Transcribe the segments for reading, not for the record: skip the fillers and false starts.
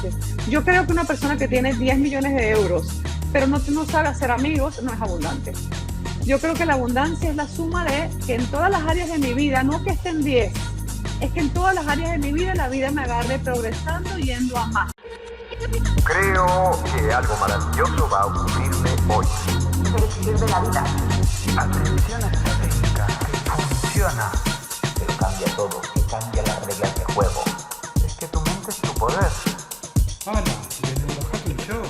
abundante. Yo creo que una persona que tiene 10 millones de euros, pero no sabe hacer amigos, no es abundante. Yo creo que la abundancia es la suma de que en todas las áreas de mi vida, no que estén 10, es que en todas las áreas de mi vida la vida me agarre progresando, yendo a más. Creo que algo maravilloso va a ocurrirme hoy. Felicidad de la vida. Atención estratégica, que funciona. Pero cambia todo, que cambia las reglas de juego. Es que tu mente es tu poder. Hola, desde los Hacking Show.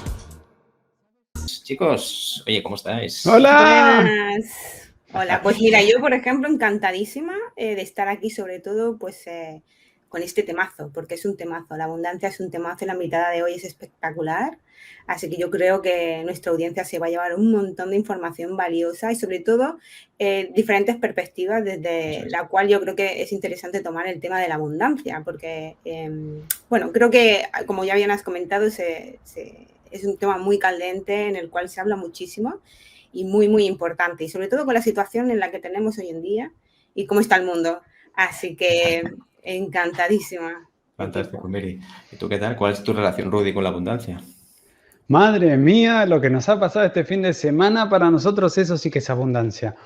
Chicos, oye, ¿cómo estáis? ¡Hola! Buenas. Hola, pues mira, yo por ejemplo encantadísima de estar aquí, sobre todo pues con este temazo, porque es un temazo, la abundancia es un temazo y la invitada de hoy es espectacular, así que yo creo que nuestra audiencia se va a llevar un montón de información valiosa y sobre todo diferentes perspectivas desde la cual yo creo que es interesante tomar el tema de la abundancia, porque bueno, creo que como ya bien has comentado, es un tema muy candente en el cual se habla muchísimo y muy, muy importante. Y sobre todo con la situación en la que tenemos hoy en día y cómo está el mundo. Así que encantadísima. Fantástico, Miri. ¿Y tú qué tal? ¿Cuál es tu relación, Rudy, con la abundancia? Madre mía, lo que nos ha pasado este fin de semana, para nosotros eso sí que es abundancia.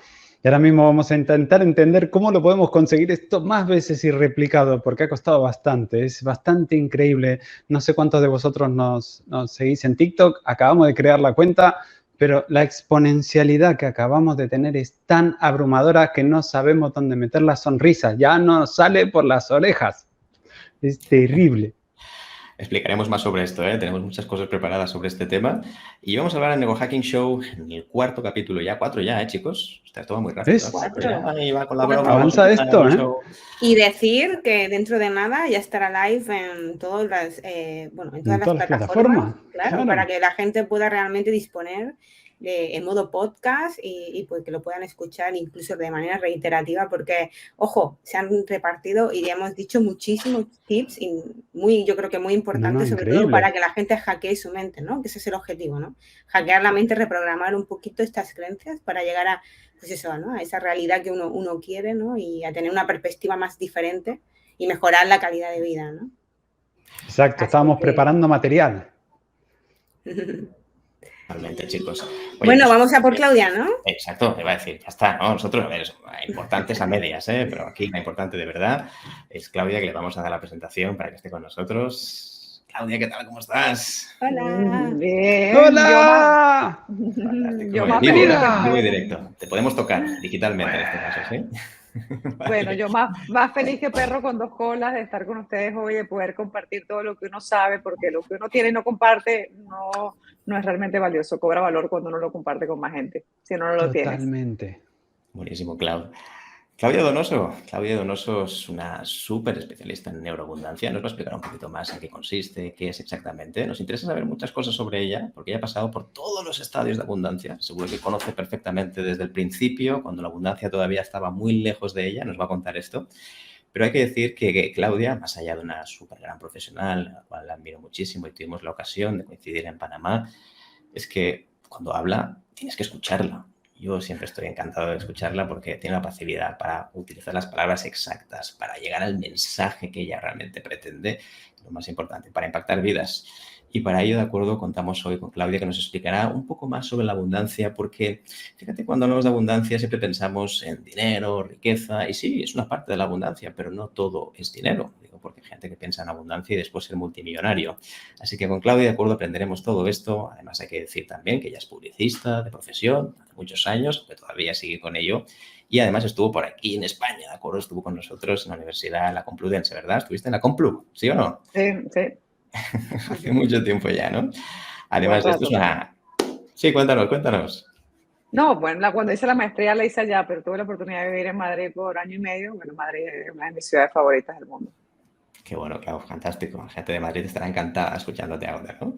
Y ahora mismo vamos a intentar entender cómo lo podemos conseguir esto más veces y replicado, porque ha costado bastante, es bastante increíble. No sé cuántos de vosotros nos seguís en TikTok, acabamos de crear la cuenta, pero la exponencialidad que acabamos de tener es tan abrumadora que no sabemos dónde meter la sonrisa, ya nos sale por las orejas. Es terrible. Explicaremos más sobre esto, ¿eh? Tenemos muchas cosas preparadas sobre este tema. Y vamos a hablar en Neurohacking Show en el cuarto capítulo. Ya 4 ya, chicos. Está todo muy rápido. ¿Es? 4. Ahí va con la broma. Avanza esto, ¿eh? Y decir que dentro de nada ya estará live en todas las, en todas las plataformas. Claro, para que la gente pueda realmente disponer en modo podcast y pues que lo puedan escuchar incluso de manera reiterativa porque, ojo, se han repartido y ya hemos dicho muchísimos tips y yo creo que muy importantes, sobre todo para que la gente hackee su mente, ¿no? Que ese es el objetivo, ¿no? Hackear la mente, reprogramar un poquito estas creencias para llegar a, pues eso, ¿no? A esa realidad que uno quiere, ¿no? Y a tener una perspectiva más diferente y mejorar la calidad de vida, ¿no? Exacto, estábamos preparando material. Realmente, chicos. Oye, bueno, pues, vamos a por Claudia, ¿no? Exacto, me iba a decir, ya está, ¿no? Nosotros, a ver, importantes a medias, ¿eh? Pero aquí la importante de verdad es Claudia, que le vamos a dar la presentación para que esté con nosotros. Claudia, ¿qué tal? ¿Cómo estás? Hola. Bien. ¡Hola! Yo más feliz. Muy directo. Te podemos tocar digitalmente en este caso, ¿sí? Vale. Bueno, yo más feliz que perro con dos colas de estar con ustedes hoy, de poder compartir todo lo que uno sabe, porque lo que uno tiene y no comparte no es realmente valioso, cobra valor cuando uno lo comparte con más gente, si no lo tienes. Totalmente. Buenísimo, Claudia Donoso. Claudia Donoso es una súper especialista en neuroabundancia. Nos va a explicar un poquito más en qué consiste, qué es exactamente. Nos interesa saber muchas cosas sobre ella, porque ella ha pasado por todos los estadios de abundancia. Seguro que conoce perfectamente desde el principio, cuando la abundancia todavía estaba muy lejos de ella. Nos va a contar esto. Pero hay que decir que Claudia, más allá de una súper gran profesional, a la cual la admiro muchísimo y tuvimos la ocasión de coincidir en Panamá, es que cuando habla tienes que escucharla. Yo siempre estoy encantado de escucharla porque tiene la facilidad para utilizar las palabras exactas, para llegar al mensaje que ella realmente pretende, lo más importante, para impactar vidas. Y para ello, de acuerdo, contamos hoy con Claudia, que nos explicará un poco más sobre la abundancia, porque, fíjate, cuando hablamos de abundancia siempre pensamos en dinero, riqueza, y sí, es una parte de la abundancia, pero no todo es dinero. Digo, porque hay gente que piensa en abundancia y después ser multimillonario. Así que con Claudia, de acuerdo, aprenderemos todo esto. Además, hay que decir también que ella es publicista de profesión, hace muchos años, que todavía sigue con ello. Y además estuvo por aquí en España, ¿de acuerdo? Estuvo con nosotros en la Universidad La Complutense, ¿verdad? ¿Estuviste en la Complu? ¿Sí o no? Sí. Hace mucho tiempo ya, ¿no? Además de esto es una... Sí, cuéntanos. No, bueno, cuando hice la maestría la hice allá, pero tuve la oportunidad de vivir en Madrid por año y medio. Bueno, Madrid es una de mis ciudades favoritas del mundo. Qué bueno, claro, fantástico. La gente de Madrid estará encantada escuchándote ahora, ¿no?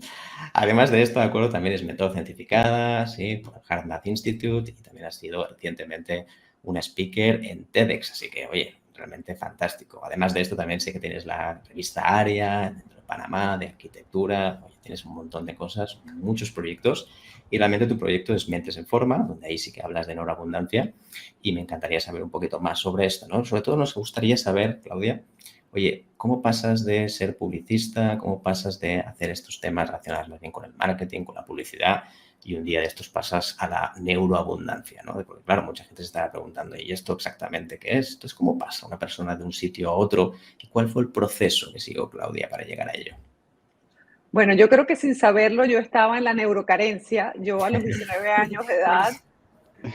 Además de esto, de acuerdo, también es mentor certificada, sí, por el Heart Math Institute y también ha sido recientemente una speaker en TEDx, así que, oye, realmente fantástico. Además de esto, también sé que tienes la revista Aria, dentro de Panamá, de arquitectura, oye, tienes un montón de cosas, muchos proyectos y realmente tu proyecto es Mentes en Forma, donde ahí sí que hablas de neuroabundancia y me encantaría saber un poquito más sobre esto, ¿no? Sobre todo nos gustaría saber, Claudia, Oye, ¿cómo pasas de ser publicista? ¿Cómo pasas de hacer estos temas relacionados más bien con el marketing, con la publicidad? Y un día de estos pasas a la neuroabundancia, ¿no? Porque claro, mucha gente se estará preguntando, ¿y esto exactamente qué es? Entonces, ¿cómo pasa una persona de un sitio a otro? ¿Y cuál fue el proceso que siguió Claudia para llegar a ello? Bueno, yo creo que sin saberlo yo estaba en la neurocarencia. Yo a los 19 años de edad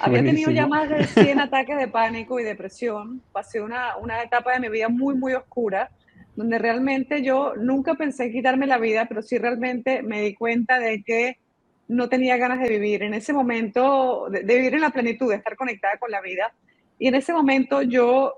había tenido ya Buenísimo. más de 100 ataques de pánico y depresión. Pasé una etapa de mi vida muy, muy oscura, donde realmente yo nunca pensé en quitarme la vida, pero sí realmente me di cuenta de que no tenía ganas de vivir. En ese momento, de vivir en la plenitud, de estar conectada con la vida. Y en ese momento yo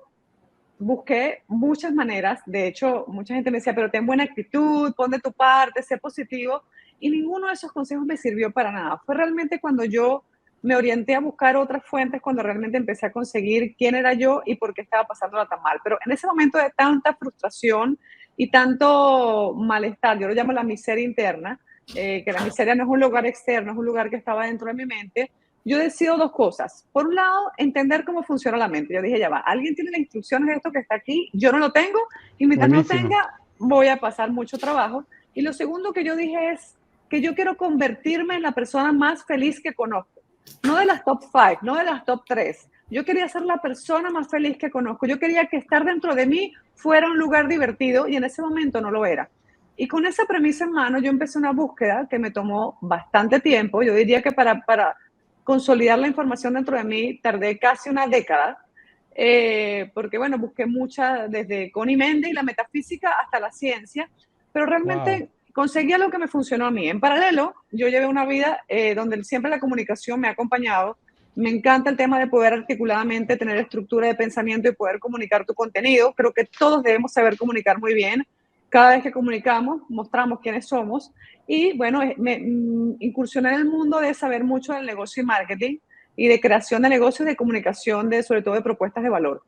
busqué muchas maneras. De hecho, mucha gente me decía, pero ten buena actitud, pon de tu parte, sé positivo. Y ninguno de esos consejos me sirvió para nada. Fue realmente cuando yo me orienté a buscar otras fuentes, cuando realmente empecé a conseguir quién era yo y por qué estaba pasándola tan mal. Pero en ese momento de tanta frustración y tanto malestar, yo lo llamo la miseria interna, que la miseria no es un lugar externo, es un lugar que estaba dentro de mi mente. Yo decido dos cosas. Por un lado, entender cómo funciona la mente. Yo dije, ya va, alguien tiene las instrucciones de esto que está aquí, yo no lo tengo, y mientras no lo Buenísimo. tenga, voy a pasar mucho trabajo. Y lo segundo que yo dije es que yo quiero convertirme en la persona más feliz que conozco. No de las top 5, no de las top 3. Yo quería ser la persona más feliz que conozco. Yo quería que estar dentro de mí fuera un lugar divertido y en ese momento no lo era. Y con esa premisa en mano, yo empecé una búsqueda que me tomó bastante tiempo. Yo diría que para consolidar la información dentro de mí tardé casi una década, porque bueno, busqué mucha, desde Connie Méndez y la metafísica hasta la ciencia, pero Wow. realmente conseguía lo que me funcionó a mí. En paralelo, yo llevé una vida donde siempre la comunicación me ha acompañado. Me encanta el tema de poder articuladamente tener estructura de pensamiento y poder comunicar tu contenido. Creo que todos debemos saber comunicar muy bien. Cada vez que comunicamos, mostramos quiénes somos. Y bueno, me incursioné en el mundo de saber mucho del negocio y marketing y de creación de negocios, de comunicación, sobre todo de propuestas de valor.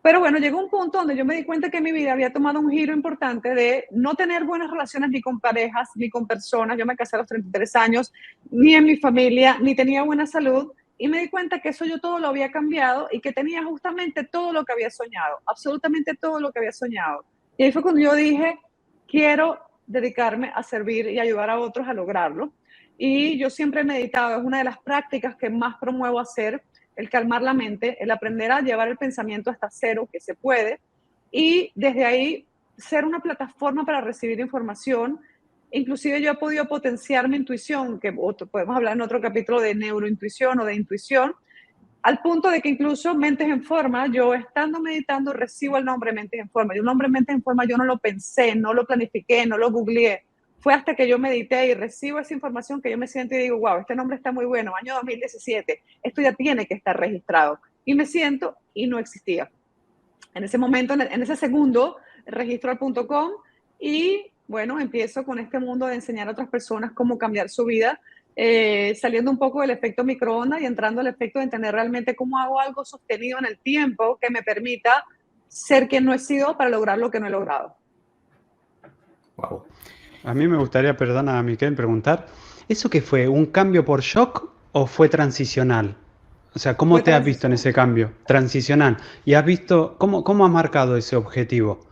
Pero bueno, llegó un punto donde yo me di cuenta que mi vida había tomado un giro importante de no tener buenas relaciones ni con parejas, ni con personas. Yo me casé a los 33 años, ni en mi familia, ni tenía buena salud. Y me di cuenta que eso yo todo lo había cambiado y que tenía justamente todo lo que había soñado, absolutamente todo lo que había soñado. Y ahí fue cuando yo dije, quiero dedicarme a servir y ayudar a otros a lograrlo. Y yo siempre he meditado, es una de las prácticas que más promuevo hacer, el calmar la mente, el aprender a llevar el pensamiento hasta cero, que se puede, y desde ahí ser una plataforma para recibir información. Inclusive yo he podido potenciar mi intuición, que podemos hablar en otro capítulo de neurointuición o de intuición, al punto de que incluso Mentes en Forma, yo estando meditando recibo el nombre Mentes en Forma. Y un nombre Mentes en Forma yo no lo pensé, no lo planifiqué, no lo googleé. Fue hasta que yo medité y recibo esa información que yo me siento y digo, wow, este nombre está muy bueno, año 2017, esto ya tiene que estar registrado. Y me siento y no existía. En ese momento, en ese segundo, registro al .com y bueno, empiezo con este mundo de enseñar a otras personas cómo cambiar su vida, saliendo un poco del efecto microondas y entrando al efecto de entender realmente cómo hago algo sostenido en el tiempo que me permita ser quien no he sido para lograr lo que no he logrado. Wow. A mí me gustaría, perdona, Miquel, preguntar, ¿eso qué fue? ¿Un cambio por shock o fue transicional? O sea, ¿cómo Fue te has visto en transicional. ese cambio? Transicional. ¿Y has visto, cómo has marcado ese objetivo?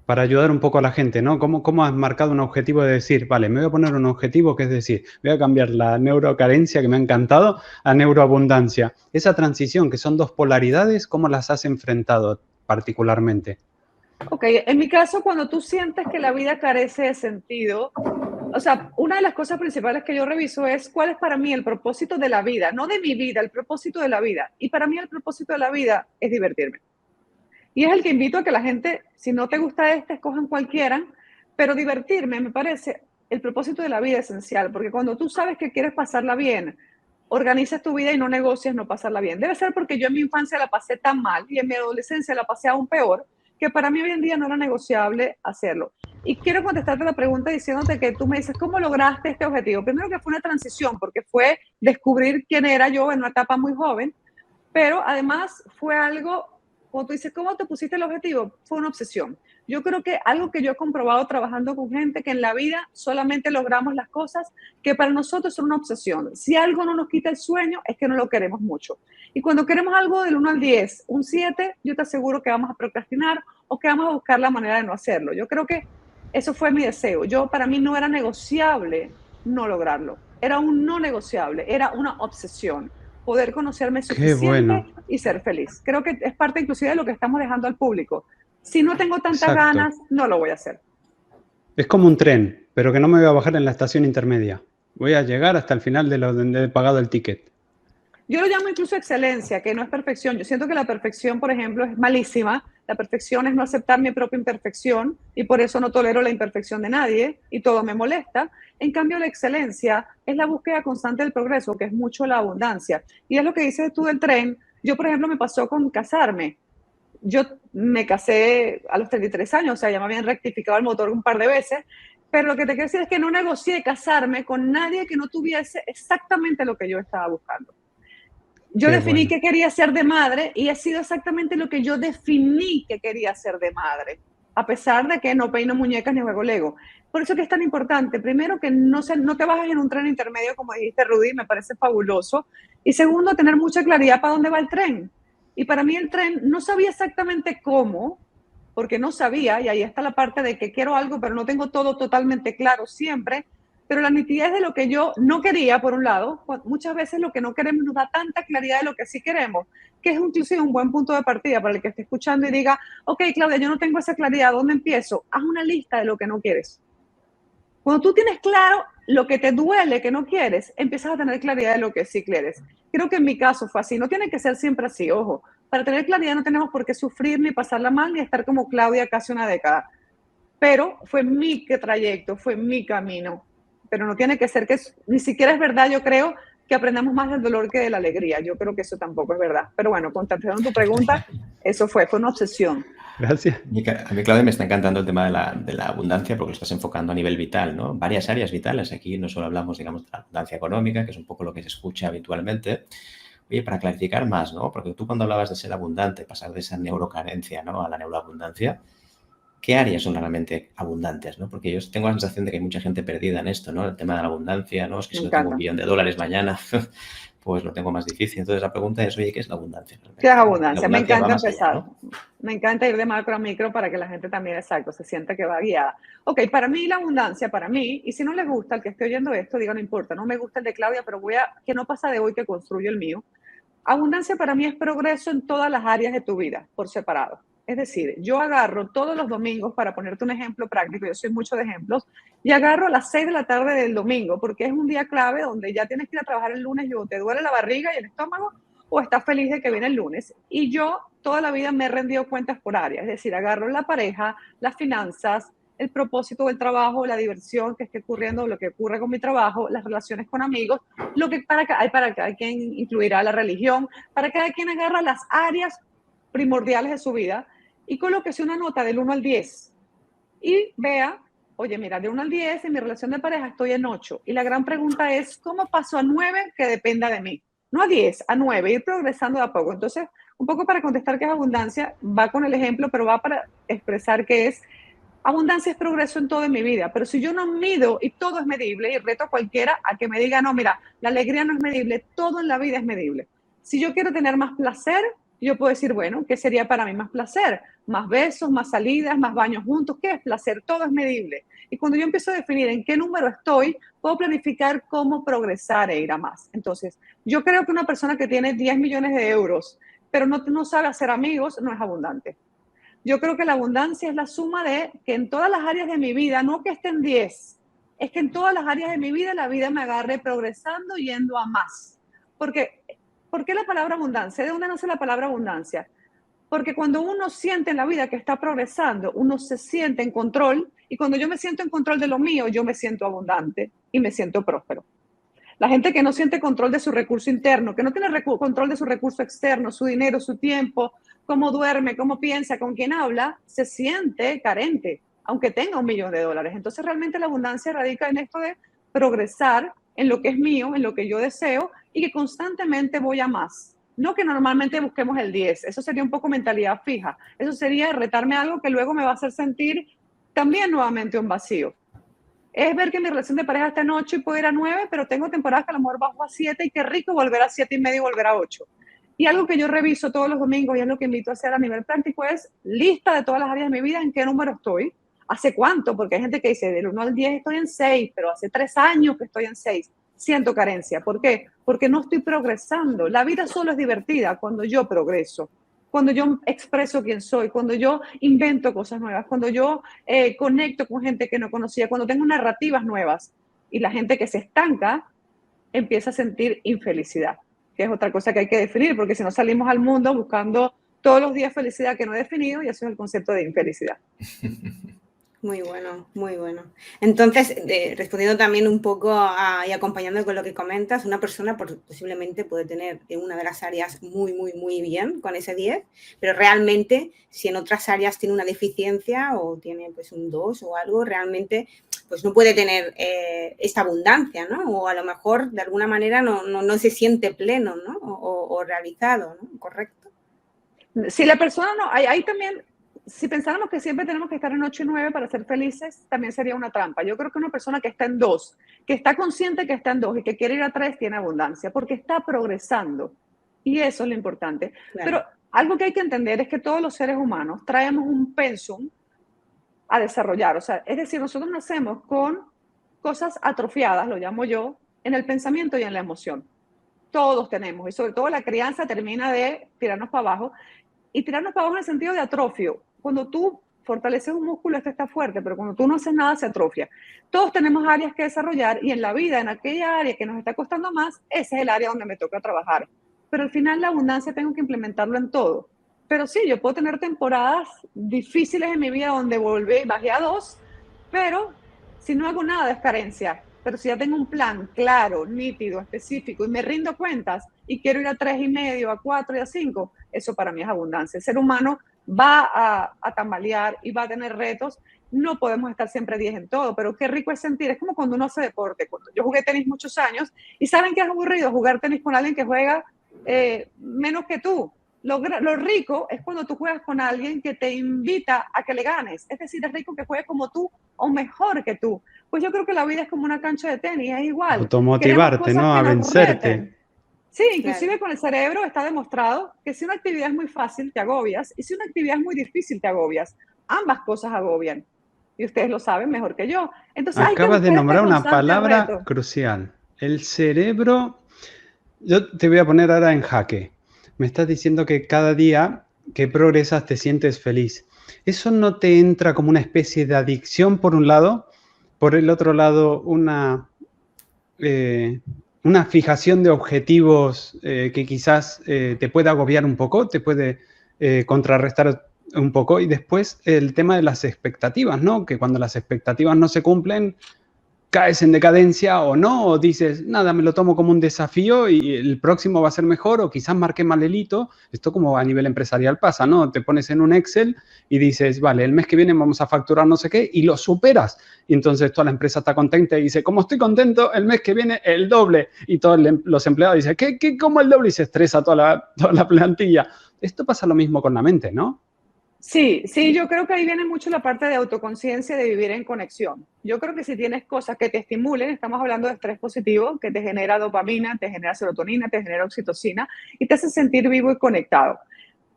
Para ayudar un poco a la gente, ¿no? ¿Cómo has marcado un objetivo de decir, vale, me voy a poner un objetivo que es decir, voy a cambiar la neurocarencia que me ha encantado a neuroabundancia? Esa transición, que son dos polaridades, ¿cómo las has enfrentado particularmente? Ok, en mi caso, cuando tú sientes que la vida carece de sentido, o sea, una de las cosas principales que yo reviso es cuál es para mí el propósito de la vida, no de mi vida, el propósito de la vida. Y para mí el propósito de la vida es divertirme. Y es el que invito a que la gente, si no te gusta escojan cualquiera, pero divertirme me parece el propósito de la vida esencial, porque cuando tú sabes que quieres pasarla bien, organizas tu vida y no negocias no pasarla bien. Debe ser porque yo en mi infancia la pasé tan mal y en mi adolescencia la pasé aún peor, que para mí hoy en día no era negociable hacerlo. Y quiero contestarte la pregunta diciéndote que tú me dices, ¿cómo lograste este objetivo? Primero que fue una transición, porque fue descubrir quién era yo en una etapa muy joven, pero además fue algo, como tú dices, ¿cómo te pusiste el objetivo? Fue una obsesión. Yo creo que algo que yo he comprobado trabajando con gente, que en la vida solamente logramos las cosas que para nosotros son una obsesión. Si algo no nos quita el sueño, es que no lo queremos mucho. Y cuando queremos algo del 1 al 10, un 7, yo te aseguro que vamos a procrastinar o que vamos a buscar la manera de no hacerlo. Yo creo que eso fue mi deseo. Para mí no era negociable no lograrlo. Era un no negociable, era una obsesión. Poder conocerme Qué suficiente bueno. y ser feliz. Creo que es parte inclusive de lo que estamos dejando al público. Si no tengo tantas Exacto. ganas, no lo voy a hacer. Es como un tren, pero que no me voy a bajar en la estación intermedia. Voy a llegar hasta el final de donde he pagado el ticket. Yo lo llamo incluso excelencia, que no es perfección. Yo siento que la perfección, por ejemplo, es malísima. La perfección es no aceptar mi propia imperfección y por eso no tolero la imperfección de nadie y todo me molesta. En cambio, la excelencia es la búsqueda constante del progreso, que es mucho la abundancia. Y es lo que dices tú del tren. Yo, por ejemplo, me pasó con casarme. Yo me casé a los 33 años, o sea, ya me habían rectificado el motor un par de veces, pero lo que te quiero decir es que no negocié casarme con nadie que no tuviese exactamente lo que yo estaba buscando. Yo Qué definí bueno. que quería ser de madre y ha sido exactamente lo que yo definí que quería ser de madre, a pesar de que no peino muñecas ni juego Lego. Por eso que es tan importante, primero, que no te bajes en un tren intermedio, como dijiste, Rudy, me parece fabuloso. Y segundo, tener mucha claridad para dónde va el tren. Y para mí el tren no sabía exactamente cómo, porque no sabía, y ahí está la parte de que quiero algo, pero no tengo todo totalmente claro siempre, pero la nitidez de lo que yo no quería, por un lado, muchas veces lo que no queremos nos da tanta claridad de lo que sí queremos, que es inclusive un buen punto de partida para el que esté escuchando y diga, ok, Claudia, yo no tengo esa claridad, ¿dónde empiezo? Haz una lista de lo que no quieres. Cuando tú tienes claro lo que te duele, que no quieres, empiezas a tener claridad de lo que sí quieres. Creo que en mi caso fue así. No tiene que ser siempre así, ojo. Para tener claridad no tenemos por qué sufrir ni pasarla mal ni estar como Claudia casi una década. Pero fue mi trayecto, fue mi camino. Pero no tiene que ser que ni siquiera es verdad, yo creo, que aprendamos más del dolor que de la alegría. Yo creo que eso tampoco es verdad. Pero bueno, contestando tu pregunta, eso fue una obsesión. Gracias. A mí, Claudia, me está encantando el tema de la abundancia porque lo estás enfocando a nivel vital, ¿no? Varias áreas vitales. Aquí no solo hablamos, digamos, de la abundancia económica, que es un poco lo que se escucha habitualmente. Oye, para clarificar más, ¿no? Porque tú cuando hablabas de ser abundante, pasar de esa neurocarencia, ¿no?, a la neuroabundancia, ¿qué áreas son realmente abundantes, ¿no? Porque yo tengo la sensación de que hay mucha gente perdida en esto, ¿no? El tema de la abundancia, ¿no? Es que si no tengo $1 billón mañana, pues lo tengo más difícil. Entonces la pregunta es, oye, ¿qué es la abundancia? ¿Qué es abundancia? Me encanta empezar. Allá, ¿no? Me encanta ir de macro a micro para que la gente también, exacto, se sienta que va guiada. Ok, para mí la abundancia, para mí, y si no le gusta al que esté oyendo esto, diga, no importa, no me gusta el de Claudia, pero que no pasa de hoy que construyo el mío. Abundancia para mí es progreso en todas las áreas de tu vida, por separado. Es decir, yo agarro todos los domingos, para ponerte un ejemplo práctico, yo soy mucho de ejemplos, y agarro a las 6 de la tarde del domingo, porque es un día clave donde ya tienes que ir a trabajar el lunes y o te duele la barriga y el estómago, o estás feliz de que viene el lunes. Y yo toda la vida me he rendido cuentas por áreas, es decir, agarro la pareja, las finanzas, el propósito del trabajo, la diversión que esté ocurriendo, lo que ocurre con mi trabajo, las relaciones con amigos, lo que para cada quien incluirá la religión, para cada quien agarra las áreas primordiales de su vida y colóquese una nota del 1 al 10 y vea, oye, mira, de 1 al 10 en mi relación de pareja estoy en 8 y la gran pregunta es, ¿cómo paso a 9 que dependa de mí? No a 10, a 9, ir progresando de a poco. Entonces, un poco para contestar qué es abundancia, va con el ejemplo, pero va para expresar qué es. Abundancia es progreso en todo en mi vida, pero si yo no mido y todo es medible, y reto a cualquiera a que me diga, no, mira, la alegría no es medible, todo en la vida es medible. Si yo quiero tener más placer, yo puedo decir, bueno, ¿qué sería para mí más placer? Más besos, más salidas, más baños juntos. ¿Qué es placer? Todo es medible. Y cuando yo empiezo a definir en qué número estoy, puedo planificar cómo progresar e ir a más. Entonces, yo creo que una persona que tiene 10 millones de euros, pero no sabe hacer amigos, no es abundante. Yo creo que la abundancia es la suma de que en todas las áreas de mi vida, no que estén 10, es que en todas las áreas de mi vida, la vida me agarre progresando, yendo a más. ¿Por qué la palabra abundancia? ¿De dónde nace la palabra abundancia? Porque cuando uno siente en la vida que está progresando, uno se siente en control, y cuando yo me siento en control de lo mío, yo me siento abundante y me siento próspero. La gente que no siente control de su recurso interno, que no tiene control de su recurso externo, su dinero, su tiempo, cómo duerme, cómo piensa, con quién habla, se siente carente, aunque tenga $1 millón. Entonces realmente la abundancia radica en esto de progresar en lo que es mío, en lo que yo deseo y que constantemente voy a más. No que normalmente busquemos el 10, eso sería un poco mentalidad fija. Eso sería retarme a algo que luego me va a hacer sentir también nuevamente un vacío. Es ver que mi relación de pareja está en 8 y puedo ir a 9, pero tengo temporadas que a lo mejor bajo a 7 y qué rico volver a 7,5 y volver a 8. Y algo que yo reviso todos los domingos y es lo que invito a hacer a nivel práctico es lista de todas las áreas de mi vida, en qué número estoy, hace cuánto, porque hay gente que dice del 1 al 10 estoy en 6, pero hace 3 años que estoy en 6. Siento carencia. ¿Por qué? Porque no estoy progresando. La vida solo es divertida cuando yo progreso, cuando yo expreso quién soy, cuando yo invento cosas nuevas, cuando yo conecto con gente que no conocía, cuando tengo narrativas nuevas. Y la gente que se estanca empieza a sentir infelicidad, que es otra cosa que hay que definir, porque si no salimos al mundo buscando todos los días felicidad que no he definido, y eso es el concepto de infelicidad. Muy bueno, muy bueno. Entonces, respondiendo también un poco y acompañando con lo que comentas, una persona posiblemente puede tener una de las áreas muy, muy, muy bien con ese 10, pero realmente si en otras áreas tiene una deficiencia o tiene pues un 2 o algo, realmente pues no puede tener esta abundancia, ¿no? O a lo mejor de alguna manera no se siente pleno, ¿no? O realizado, ¿no? ¿Correcto? Si la persona no, hay también... Si pensáramos que siempre tenemos que estar en 8 y 9 para ser felices, también sería una trampa. Yo creo que una persona que está en 2, que está consciente que está en 2 y que quiere ir a 3, tiene abundancia, porque está progresando. Y eso es lo importante. Claro. Pero algo que hay que entender es que todos los seres humanos traemos un pensum a desarrollar. O sea, es decir, nosotros nacemos con cosas atrofiadas, lo llamo yo, en el pensamiento y en la emoción. Todos tenemos, y sobre todo la crianza termina de tirarnos para abajo. Y tirarnos para abajo en el sentido de atrofio. Cuando tú fortaleces un músculo, este está fuerte, pero cuando tú no haces nada, se atrofia. Todos tenemos áreas que desarrollar y en la vida, en aquella área que nos está costando más, ese es el área donde me toca trabajar. Pero al final la abundancia tengo que implementarlo en todo. Pero sí, yo puedo tener temporadas difíciles en mi vida donde bajé a 2, pero si no hago nada es carencia. Pero si ya tengo un plan claro, nítido, específico y me rindo cuentas y quiero ir a 3,5, a 4 y a 5, eso para mí es abundancia. El ser humano va a tambalear y va a tener retos. No podemos estar siempre 10 en todo, pero qué rico es sentir. Es como cuando uno hace deporte. Cuando yo jugué tenis muchos años y saben que es aburrido jugar tenis con alguien que juega menos que tú. Lo rico es cuando tú juegas con alguien que te invita a que le ganes. Es decir, es rico que juegue como tú o mejor que tú. Pues yo creo que la vida es como una cancha de tenis, es igual. Automotivarte, ¿no? A vencerte. Sí, inclusive con el cerebro está demostrado que si una actividad es muy fácil, te agobias, y si una actividad es muy difícil, te agobias. Ambas cosas agobian. Y ustedes lo saben mejor que yo. Entonces, acabas de nombrar una palabra crucial. El cerebro, yo te voy a poner ahora en jaque. Me estás diciendo que cada día que progresas te sientes feliz. ¿Eso no te entra como una especie de adicción por un lado? Por el otro lado, una fijación de objetivos que quizás te puede agobiar un poco, te puede contrarrestar un poco. Y después el tema de las expectativas, ¿no? Que cuando las expectativas no se cumplen, caes en decadencia o no, o dices, nada, me lo tomo como un desafío y el próximo va a ser mejor, o quizás marqué mal el hito. Esto como a nivel empresarial pasa, ¿no? Te pones en un Excel y dices, vale, el mes que viene vamos a facturar no sé qué, y lo superas. Y entonces toda la empresa está contenta y dice, como estoy contento, el mes que viene el doble. Y todos los empleados dicen, ¿qué? ¿Cómo el doble? Y se estresa toda la plantilla. Esto pasa lo mismo con la mente, ¿no? Sí, yo creo que ahí viene mucho la parte de autoconciencia, de vivir en conexión. Yo creo que si tienes cosas que te estimulen, estamos hablando de estrés positivo, que te genera dopamina, te genera serotonina, te genera oxitocina y te hace sentir vivo y conectado.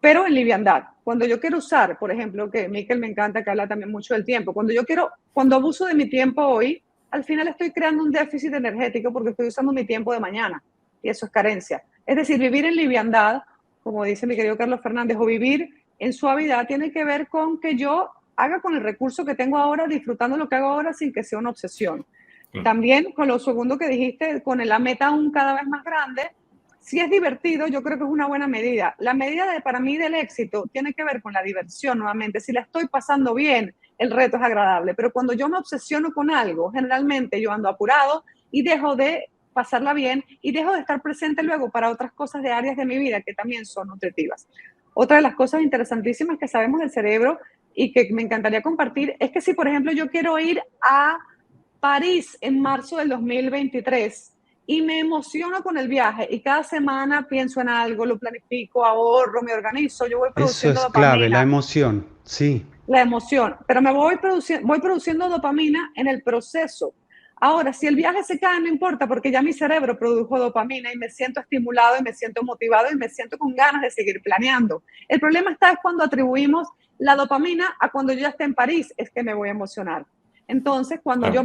Pero en liviandad. Cuando yo quiero usar, por ejemplo, que Miquel me encanta, que habla también mucho del tiempo, cuando abuso de mi tiempo hoy, al final estoy creando un déficit energético porque estoy usando mi tiempo de mañana y eso es carencia. Es decir, vivir en liviandad, como dice mi querido Carlos Fernández, o vivir en suavidad tiene que ver con que yo haga con el recurso que tengo ahora, disfrutando lo que hago ahora sin que sea una obsesión. También con lo segundo que dijiste, con la meta aún cada vez más grande, si es divertido, yo creo que es una buena medida. La medida para mí del éxito tiene que ver con la diversión nuevamente. Si la estoy pasando bien, el reto es agradable. Pero cuando yo me obsesiono con algo, generalmente yo ando apurado y dejo de pasarla bien y dejo de estar presente luego para otras cosas de áreas de mi vida que también son nutritivas. Otra de las cosas interesantísimas que sabemos del cerebro y que me encantaría compartir es que si, por ejemplo, yo quiero ir a París en marzo del 2023 y me emociono con el viaje y cada semana pienso en algo, lo planifico, ahorro, me organizo, yo voy Eso produciendo es clave, la dopamina, emoción, sí. la emoción, pero me voy produciendo dopamina en el proceso. Ahora, si el viaje se cae, no importa, porque ya mi cerebro produjo dopamina y me siento estimulado y me siento motivado y me siento con ganas de seguir planeando. El problema está es cuando atribuimos la dopamina a cuando yo ya esté en París, es que me voy a emocionar. Entonces, cuando yo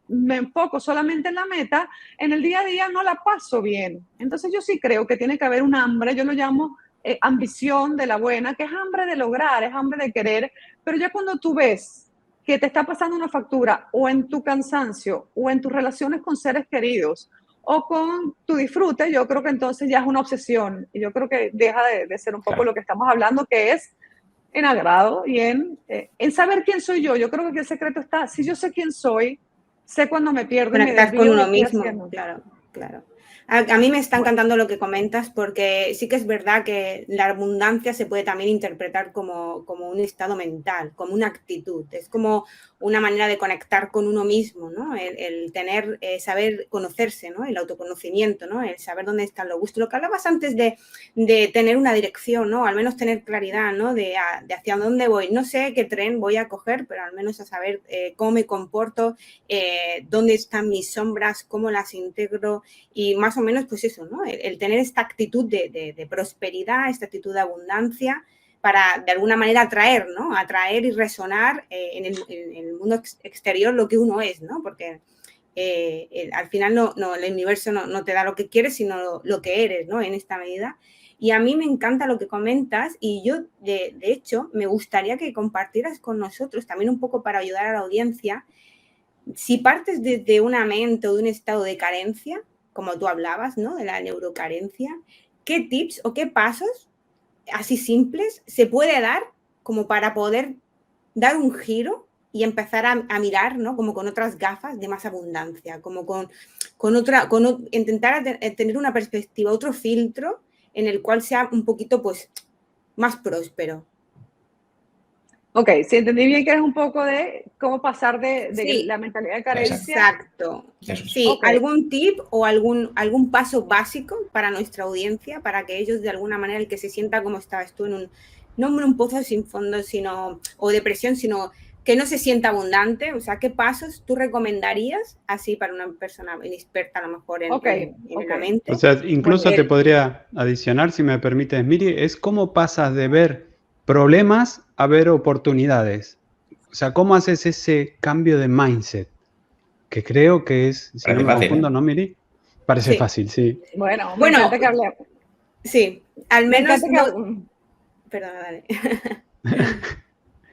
me enfoco solamente en la meta, en el día a día no la paso bien. Entonces, yo sí creo que tiene que haber un hambre, yo lo llamo ambición de la buena, que es hambre de lograr, es hambre de querer, pero ya cuando tú ves que te está pasando una factura o en tu cansancio o en tus relaciones con seres queridos o con tu disfrute, yo creo que entonces ya es una obsesión y yo creo que deja de ser un poco lo que estamos hablando, que es en agrado y en saber quién soy yo. Yo creo que el secreto está, si yo sé quién soy, sé cuando me pierdo y me Conectar desvío con de uno lo que estoy mismo, haciendo. claro, claro. A mí me está encantando lo que comentas porque sí que es verdad que la abundancia se puede también interpretar como un estado mental, como una actitud. Es como una manera de conectar con uno mismo, ¿no? El tener, saber conocerse, ¿no? El autoconocimiento, ¿no? El saber dónde están los gustos. Lo que hablabas antes de tener una dirección, ¿no? Al menos tener claridad, ¿no? De hacia dónde voy. No sé qué tren voy a coger, pero al menos a saber cómo me comporto, dónde están mis sombras, cómo las integro y más o menos pues eso, ¿no? El tener esta actitud de prosperidad, esta actitud de abundancia para de alguna manera atraer, ¿no? Atraer y resonar en el mundo exterior lo que uno es, ¿no? Porque al final el universo no te da lo que quieres, sino lo que eres, ¿no? En esta medida. Y a mí me encanta lo que comentas y yo, de hecho, me gustaría que compartieras con nosotros, también un poco para ayudar a la audiencia, si partes desde una mente o de un estado de carencia, como tú hablabas, ¿no? De la neurocarencia, ¿qué tips o qué pasos así simples se puede dar como para poder dar un giro y empezar a mirar, ¿no? Como con otras gafas de más abundancia, como intentar tener una perspectiva, otro filtro en el cual sea un poquito, pues, más próspero. Ok, si entendí bien que eres un poco de cómo pasar de Sí, la mentalidad de carencia. exacto. Eso es. Sí, Okay. algún tip o algún paso básico para nuestra audiencia, para que ellos de alguna manera, el que se sienta como estabas tú, no en un pozo sin fondo, o depresión, sino que no se sienta abundante. O sea, ¿qué pasos tú recomendarías así para una persona inexperta a lo mejor en la mente? O sea, incluso te podría adicionar, si me permites, Miri, es cómo pasas de ver problemas a ver oportunidades. O sea, ¿cómo haces ese cambio de mindset? Que creo que es, si no me confundo, ¿no, Miri? Parece fácil, sí. Bueno, me encanta que hablemos. Sí, al menos... Perdona, dale.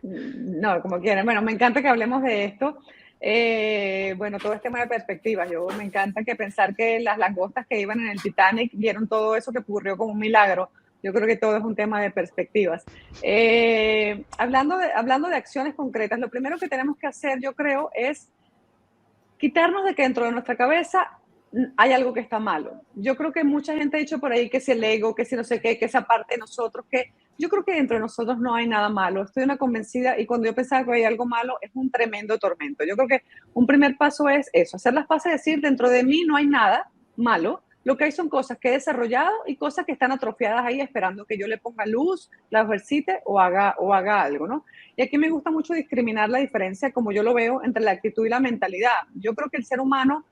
No, como quieran. Bueno, me encanta que hablemos de esto. Bueno, todo es tema de perspectivas. Yo me encanta pensar que las langostas que iban en el Titanic vieron todo eso que ocurrió como un milagro. Yo creo que todo es un tema de perspectivas. Hablando de acciones concretas, lo primero que tenemos que hacer, yo creo, es quitarnos de que dentro de nuestra cabeza hay algo que está malo. Yo creo que mucha gente ha dicho por ahí que si el ego, que si no sé qué, que esa parte de nosotros, que yo creo que dentro de nosotros no hay nada malo. Estoy una convencida y cuando yo pensaba que hay algo malo es un tremendo tormento. Yo creo que un primer paso es eso, hacer las paces, decir dentro de mí no hay nada malo. Lo que hay son cosas que he desarrollado y cosas que están atrofiadas ahí esperando que yo le ponga luz, las ejercite o haga algo, ¿no? Y aquí me gusta mucho discriminar la diferencia, como yo lo veo, entre la actitud y la mentalidad. Yo creo que el ser humano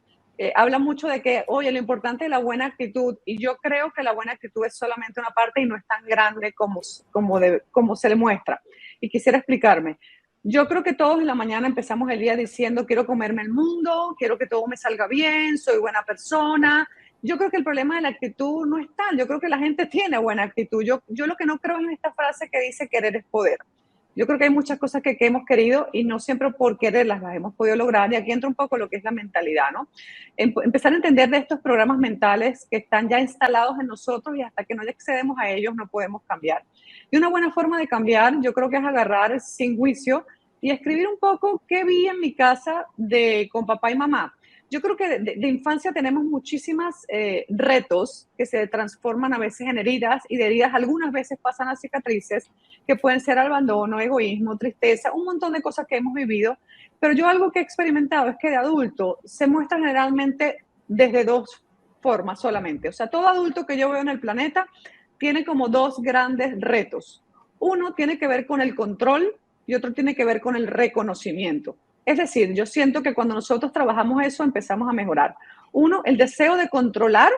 habla mucho de que, oye, lo importante es la buena actitud, y yo creo que la buena actitud es solamente una parte y no es tan grande como se le muestra. Y quisiera explicarme. Yo creo que todos en la mañana empezamos el día diciendo, quiero comerme el mundo, quiero que todo me salga bien, soy buena persona. Yo creo que el problema de la actitud no es tal. Yo creo que la gente tiene buena actitud. Yo lo que no creo es en esta frase que dice querer es poder. Yo creo que hay muchas cosas que hemos querido y no siempre por quererlas las hemos podido lograr. Y aquí entra un poco lo que es la mentalidad, ¿no? Empezar a entender de estos programas mentales que están ya instalados en nosotros y hasta que no accedemos a ellos no podemos cambiar. Y una buena forma de cambiar, yo creo que es agarrar sin juicio y escribir un poco qué vi en mi casa con papá y mamá. Yo creo que de infancia tenemos muchísimos retos que se transforman a veces en heridas y de heridas algunas veces pasan a cicatrices que pueden ser abandono, egoísmo, tristeza, un montón de cosas que hemos vivido. Pero yo algo que he experimentado es que de adulto se muestra generalmente desde dos formas solamente. O sea, todo adulto que yo veo en el planeta tiene como dos grandes retos. Uno tiene que ver con el control y otro tiene que ver con el reconocimiento. Es decir, yo siento que cuando nosotros trabajamos eso empezamos a mejorar. Uno, el deseo de controlar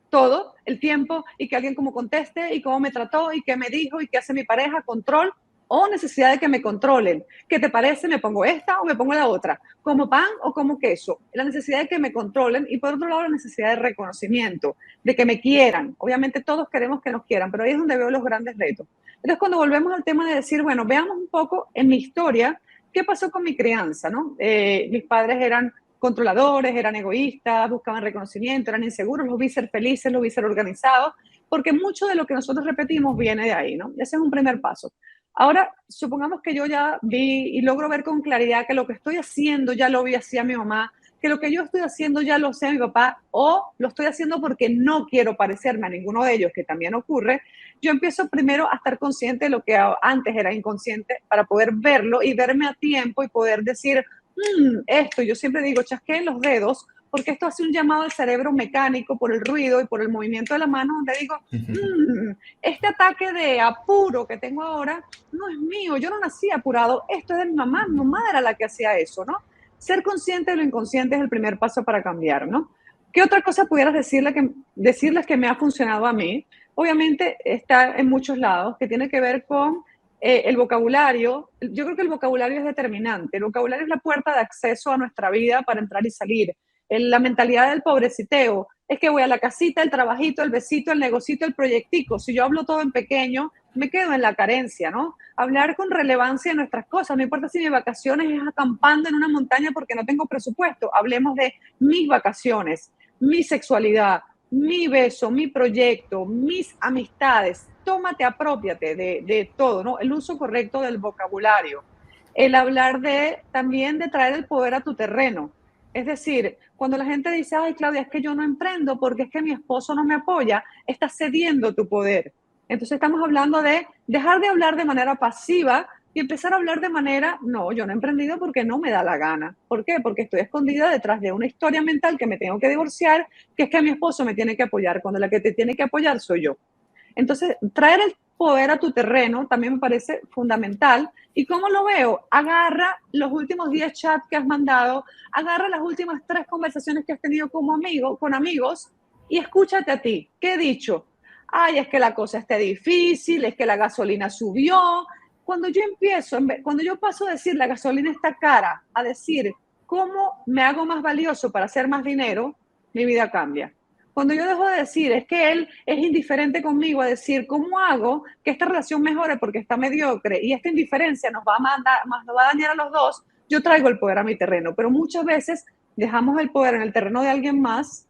todo el tiempo y que alguien como conteste y cómo me trató y qué me dijo y qué hace mi pareja, control, o necesidad de que me controlen. ¿Qué te parece? ¿Me pongo esta o me pongo la otra? ¿Como pan o como queso? La necesidad de que me controlen y por otro lado la necesidad de reconocimiento, de que me quieran. Obviamente todos queremos que nos quieran, pero ahí es donde veo los grandes retos. Entonces cuando volvemos al tema de decir, bueno, veamos un poco en mi historia, ¿qué pasó con mi crianza? ¿No? Mis padres eran controladores, eran egoístas, buscaban reconocimiento, eran inseguros, los vi ser felices, los vi ser organizados, porque mucho de lo que nosotros repetimos viene de ahí, ¿no? Ese es un primer paso. Ahora, supongamos que yo ya vi y logro ver con claridad que lo que estoy haciendo ya lo vi así a mi mamá, que lo que yo estoy haciendo ya lo sé a mi papá, o lo estoy haciendo porque no quiero parecerme a ninguno de ellos, que también ocurre. Yo empiezo primero a estar consciente de lo que antes era inconsciente para poder verlo y verme a tiempo y poder decir, esto, yo siempre digo, chasqueen los dedos, porque esto hace un llamado al cerebro mecánico por el ruido y por el movimiento de la mano, donde digo, este ataque de apuro que tengo ahora no es mío, yo no nací apurado, esto es de mi mamá era la que hacía eso, ¿no? Ser consciente de lo inconsciente es el primer paso para cambiar, ¿no? ¿Qué otra cosa pudieras decirles que me ha funcionado a mí? Obviamente está en muchos lados, que tiene que ver con el vocabulario. Yo creo que el vocabulario es determinante. El vocabulario es la puerta de acceso a nuestra vida para entrar y salir. La mentalidad del pobreciteo es que voy a la casita, el trabajito, el besito, el negocito, el proyectico. Si yo hablo todo en pequeño, me quedo en la carencia, ¿no? Hablar con relevancia de nuestras cosas. No importa si mi vacaciones es acampando en una montaña porque no tengo presupuesto. Hablemos de mis vacaciones, mi sexualidad, mi beso, mi proyecto, mis amistades. Tómate, apropiate de todo, ¿no? El uso correcto del vocabulario. El hablar también de traer el poder a tu terreno. Es decir, cuando la gente dice, ay, Claudia, es que yo no emprendo porque es que mi esposo no me apoya, estás cediendo tu poder. Entonces estamos hablando de dejar de hablar de manera pasiva y empezar a hablar de manera, no, yo no he emprendido porque no me da la gana. ¿Por qué? Porque estoy escondida detrás de una historia mental que me tengo que divorciar, que es que mi esposo me tiene que apoyar, cuando la que te tiene que apoyar soy yo. Entonces, traer el poder a tu terreno también me parece fundamental. ¿Y cómo lo veo? Agarra los últimos 10 chats que has mandado, agarra las últimas 3 conversaciones que has tenido con amigos y escúchate a ti. ¿Qué he dicho? Ay, es que la cosa está difícil, es que la gasolina subió. Cuando yo paso a decir la gasolina está cara, a decir cómo me hago más valioso para hacer más dinero, mi vida cambia. Cuando yo dejo de decir, es que él es indiferente conmigo, a decir, ¿cómo hago que esta relación mejore porque está mediocre y esta indiferencia nos va a dañar a los dos? Yo traigo el poder a mi terreno, pero muchas veces dejamos el poder en el terreno de alguien más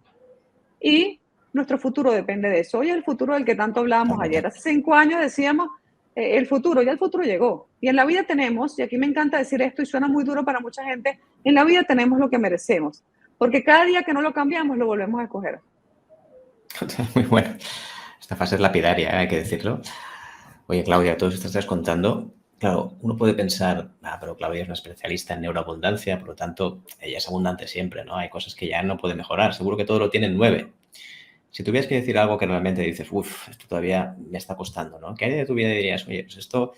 y nuestro futuro depende de eso. Hoy es el futuro del que tanto hablábamos ayer. Hace 5 años decíamos, el futuro llegó. Y en la vida tenemos, y aquí me encanta decir esto y suena muy duro para mucha gente, en la vida tenemos lo que merecemos, porque cada día que no lo cambiamos lo volvemos a escoger. Muy bueno. Esta fase es lapidaria, hay que decirlo. Oye, Claudia, todo esto estás contando. Claro, uno puede pensar, pero Claudia es una especialista en neuroabundancia, por lo tanto, ella es abundante siempre, ¿no? Hay cosas que ya no puede mejorar. Seguro que todo lo tiene en 9. Si tuvieras que decir algo que realmente dices, esto todavía me está costando, ¿no? ¿Qué área de tu vida dirías, oye, pues esto,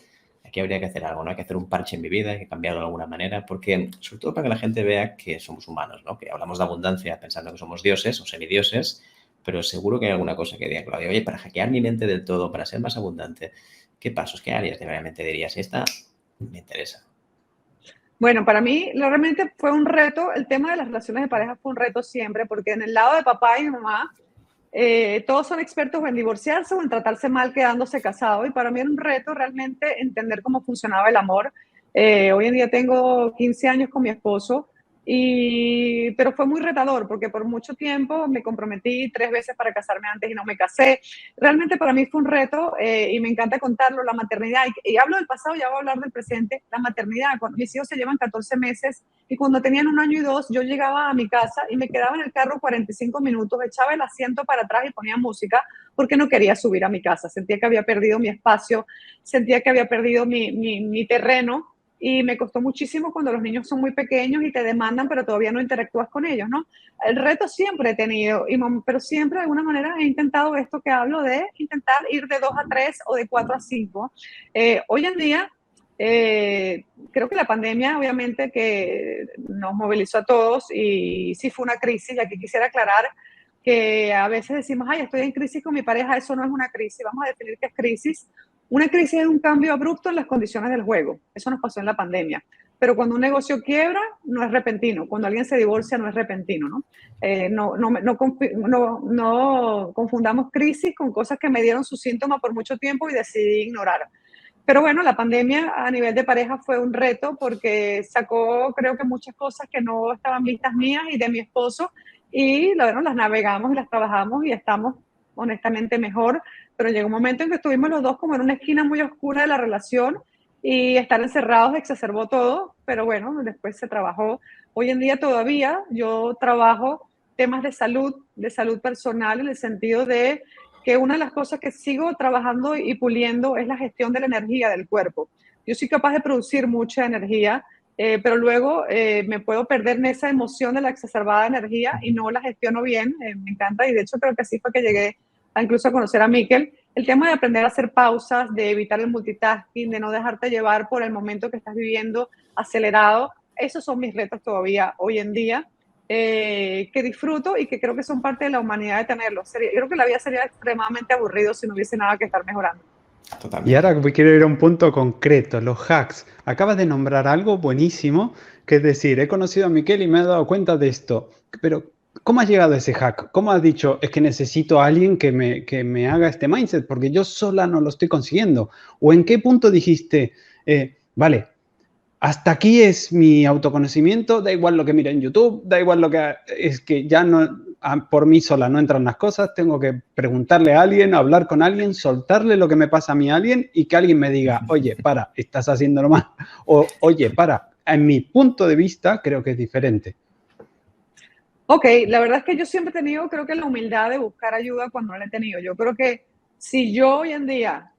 aquí habría que hacer algo, ¿no? Hay que hacer un parche en mi vida, hay que cambiarlo de alguna manera, porque, sobre todo para que la gente vea que somos humanos, ¿no? Que hablamos de abundancia pensando que somos dioses o semidioses, pero seguro que hay alguna cosa que diga, Claudia, oye, para hackear mi mente del todo, para ser más abundante, ¿qué pasos, qué áreas de realmente dirías? Esta me interesa. Bueno, para mí realmente fue un reto, el tema de las relaciones de pareja fue un reto siempre, porque en el lado de papá y mamá, todos son expertos en divorciarse o en tratarse mal quedándose casados, y para mí era un reto realmente entender cómo funcionaba el amor. Hoy en día tengo 15 años con mi esposo, pero fue muy retador porque por mucho tiempo me comprometí 3 veces para casarme antes y no me casé. Realmente para mí fue un reto y me encanta contarlo, la maternidad. Y hablo del pasado, ya voy a hablar del presente. La maternidad, mis hijos se llevan 14 meses y cuando tenían 1 año y 2, yo llegaba a mi casa y me quedaba en el carro 45 minutos, echaba el asiento para atrás y ponía música porque no quería subir a mi casa. Sentía que había perdido mi espacio, sentía que había perdido mi terreno. y me costó muchísimo cuando los niños son muy pequeños y te demandan, pero todavía no interactúas con ellos, ¿no? El reto siempre he tenido, pero siempre de alguna manera he intentado esto que hablo de intentar ir de 2 a 3 o de 4 a 5. Hoy en día, creo que la pandemia obviamente que nos movilizó a todos y sí fue una crisis, y aquí quisiera aclarar que a veces decimos, ay, estoy en crisis con mi pareja, eso no es una crisis, vamos a definir qué es crisis. Una crisis es un cambio abrupto en las condiciones del juego, eso nos pasó en la pandemia, pero cuando un negocio quiebra no es repentino, cuando alguien se divorcia no es repentino, ¿no? No confundamos crisis con cosas que me dieron su síntoma por mucho tiempo y decidí ignorar. Pero bueno, la pandemia a nivel de pareja fue un reto porque sacó, creo que muchas cosas que no estaban vistas mías y de mi esposo, y bueno, las navegamos y las trabajamos y estamos honestamente mejor, pero llegó un momento en que estuvimos los dos como en una esquina muy oscura de la relación y estar encerrados exacerbó todo, pero bueno, después se trabajó. Hoy en día todavía yo trabajo temas de salud personal, en el sentido de que una de las cosas que sigo trabajando y puliendo es la gestión de la energía del cuerpo. Yo soy capaz de producir mucha energía, pero luego me puedo perder en esa emoción de la exacerbada energía y no la gestiono bien. Me encanta, y de hecho creo que así fue que llegué incluso a conocer a Miquel. El tema de aprender a hacer pausas, de evitar el multitasking, de no dejarte llevar por el momento que estás viviendo acelerado, esos son mis retos todavía hoy en día. Que disfruto y que creo que son parte de la humanidad de tenerlos. Yo creo que la vida sería extremadamente aburrido si no hubiese nada que estar mejorando. Totalmente. Y ahora quiero ir a un punto concreto, los hacks. Acabas de nombrar algo buenísimo, que es decir, he conocido a Miquel y me he dado cuenta de esto, pero ¿cómo has llegado a ese hack? ¿Cómo has dicho, es que necesito a alguien que me haga este mindset, porque yo sola no lo estoy consiguiendo? ¿O en qué punto dijiste, vale, hasta aquí es mi autoconocimiento, da igual lo que mire en YouTube, da igual lo que... Es que ya no, por mí sola no entran las cosas, tengo que preguntarle a alguien, hablar con alguien, soltarle lo que me pasa a mí a alguien y que alguien me diga, oye, para, estás haciéndolo mal. O, oye, para, en mi punto de vista creo que es diferente. Ok, la verdad es que yo siempre he tenido, creo que la humildad de buscar ayuda cuando no la he tenido. Yo creo que si yo hoy en día,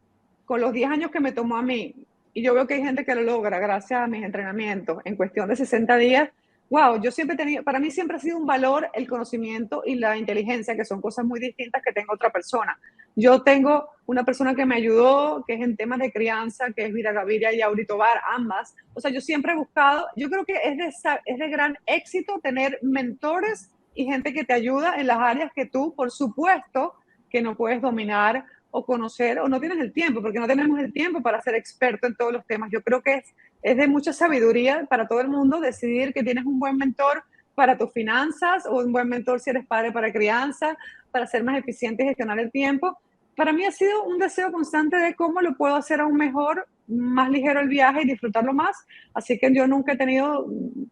con los 10 años que me tomó a mí, y yo veo que hay gente que lo logra gracias a mis entrenamientos en cuestión de 60 días, wow, yo siempre he tenido, para mí siempre ha sido un valor el conocimiento y la inteligencia, que son cosas muy distintas que tengo otra persona. Yo tengo una persona que me ayudó, que es en temas de crianza, que es Vira Gaviria y Auri Tobar, ambas. O sea, yo siempre he buscado, yo creo que es de gran éxito tener mentores y gente que te ayuda en las áreas que tú, por supuesto, que no puedes dominar o conocer, o no tienes el tiempo, porque no tenemos el tiempo para ser experto en todos los temas. Yo creo que es de mucha sabiduría para todo el mundo decidir que tienes un buen mentor para tus finanzas, o un buen mentor si eres padre para crianza, para ser más eficiente y gestionar el tiempo. Para mí ha sido un deseo constante de cómo lo puedo hacer aún mejor, más ligero el viaje y disfrutarlo más. Así que yo nunca he tenido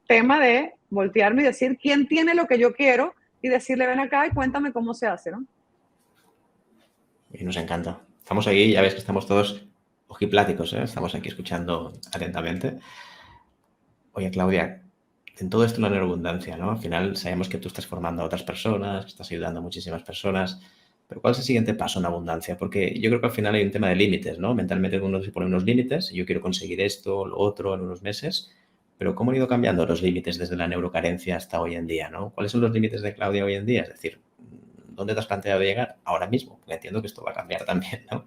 tema de voltearme y decir quién tiene lo que yo quiero y decirle ven acá y cuéntame cómo se hace, ¿no? Y nos encanta. Estamos aquí, ya ves que estamos todos ojipláticos, ¿eh? Estamos aquí escuchando atentamente. Oye, Claudia, en todo esto la neuroabundancia, ¿no? Al final sabemos que tú estás formando a otras personas, que estás ayudando a muchísimas personas, pero ¿cuál es el siguiente paso en abundancia? Porque yo creo que al final hay un tema de límites, ¿no? Mentalmente uno se pone unos límites, yo quiero conseguir esto, lo otro en unos meses, pero ¿cómo han ido cambiando los límites desde la neurocarencia hasta hoy en día, ¿no? ¿Cuáles son los límites de Claudia hoy en día? Es decir, ¿dónde te has planteado llegar ahora mismo? Porque entiendo que esto va a cambiar también, ¿no?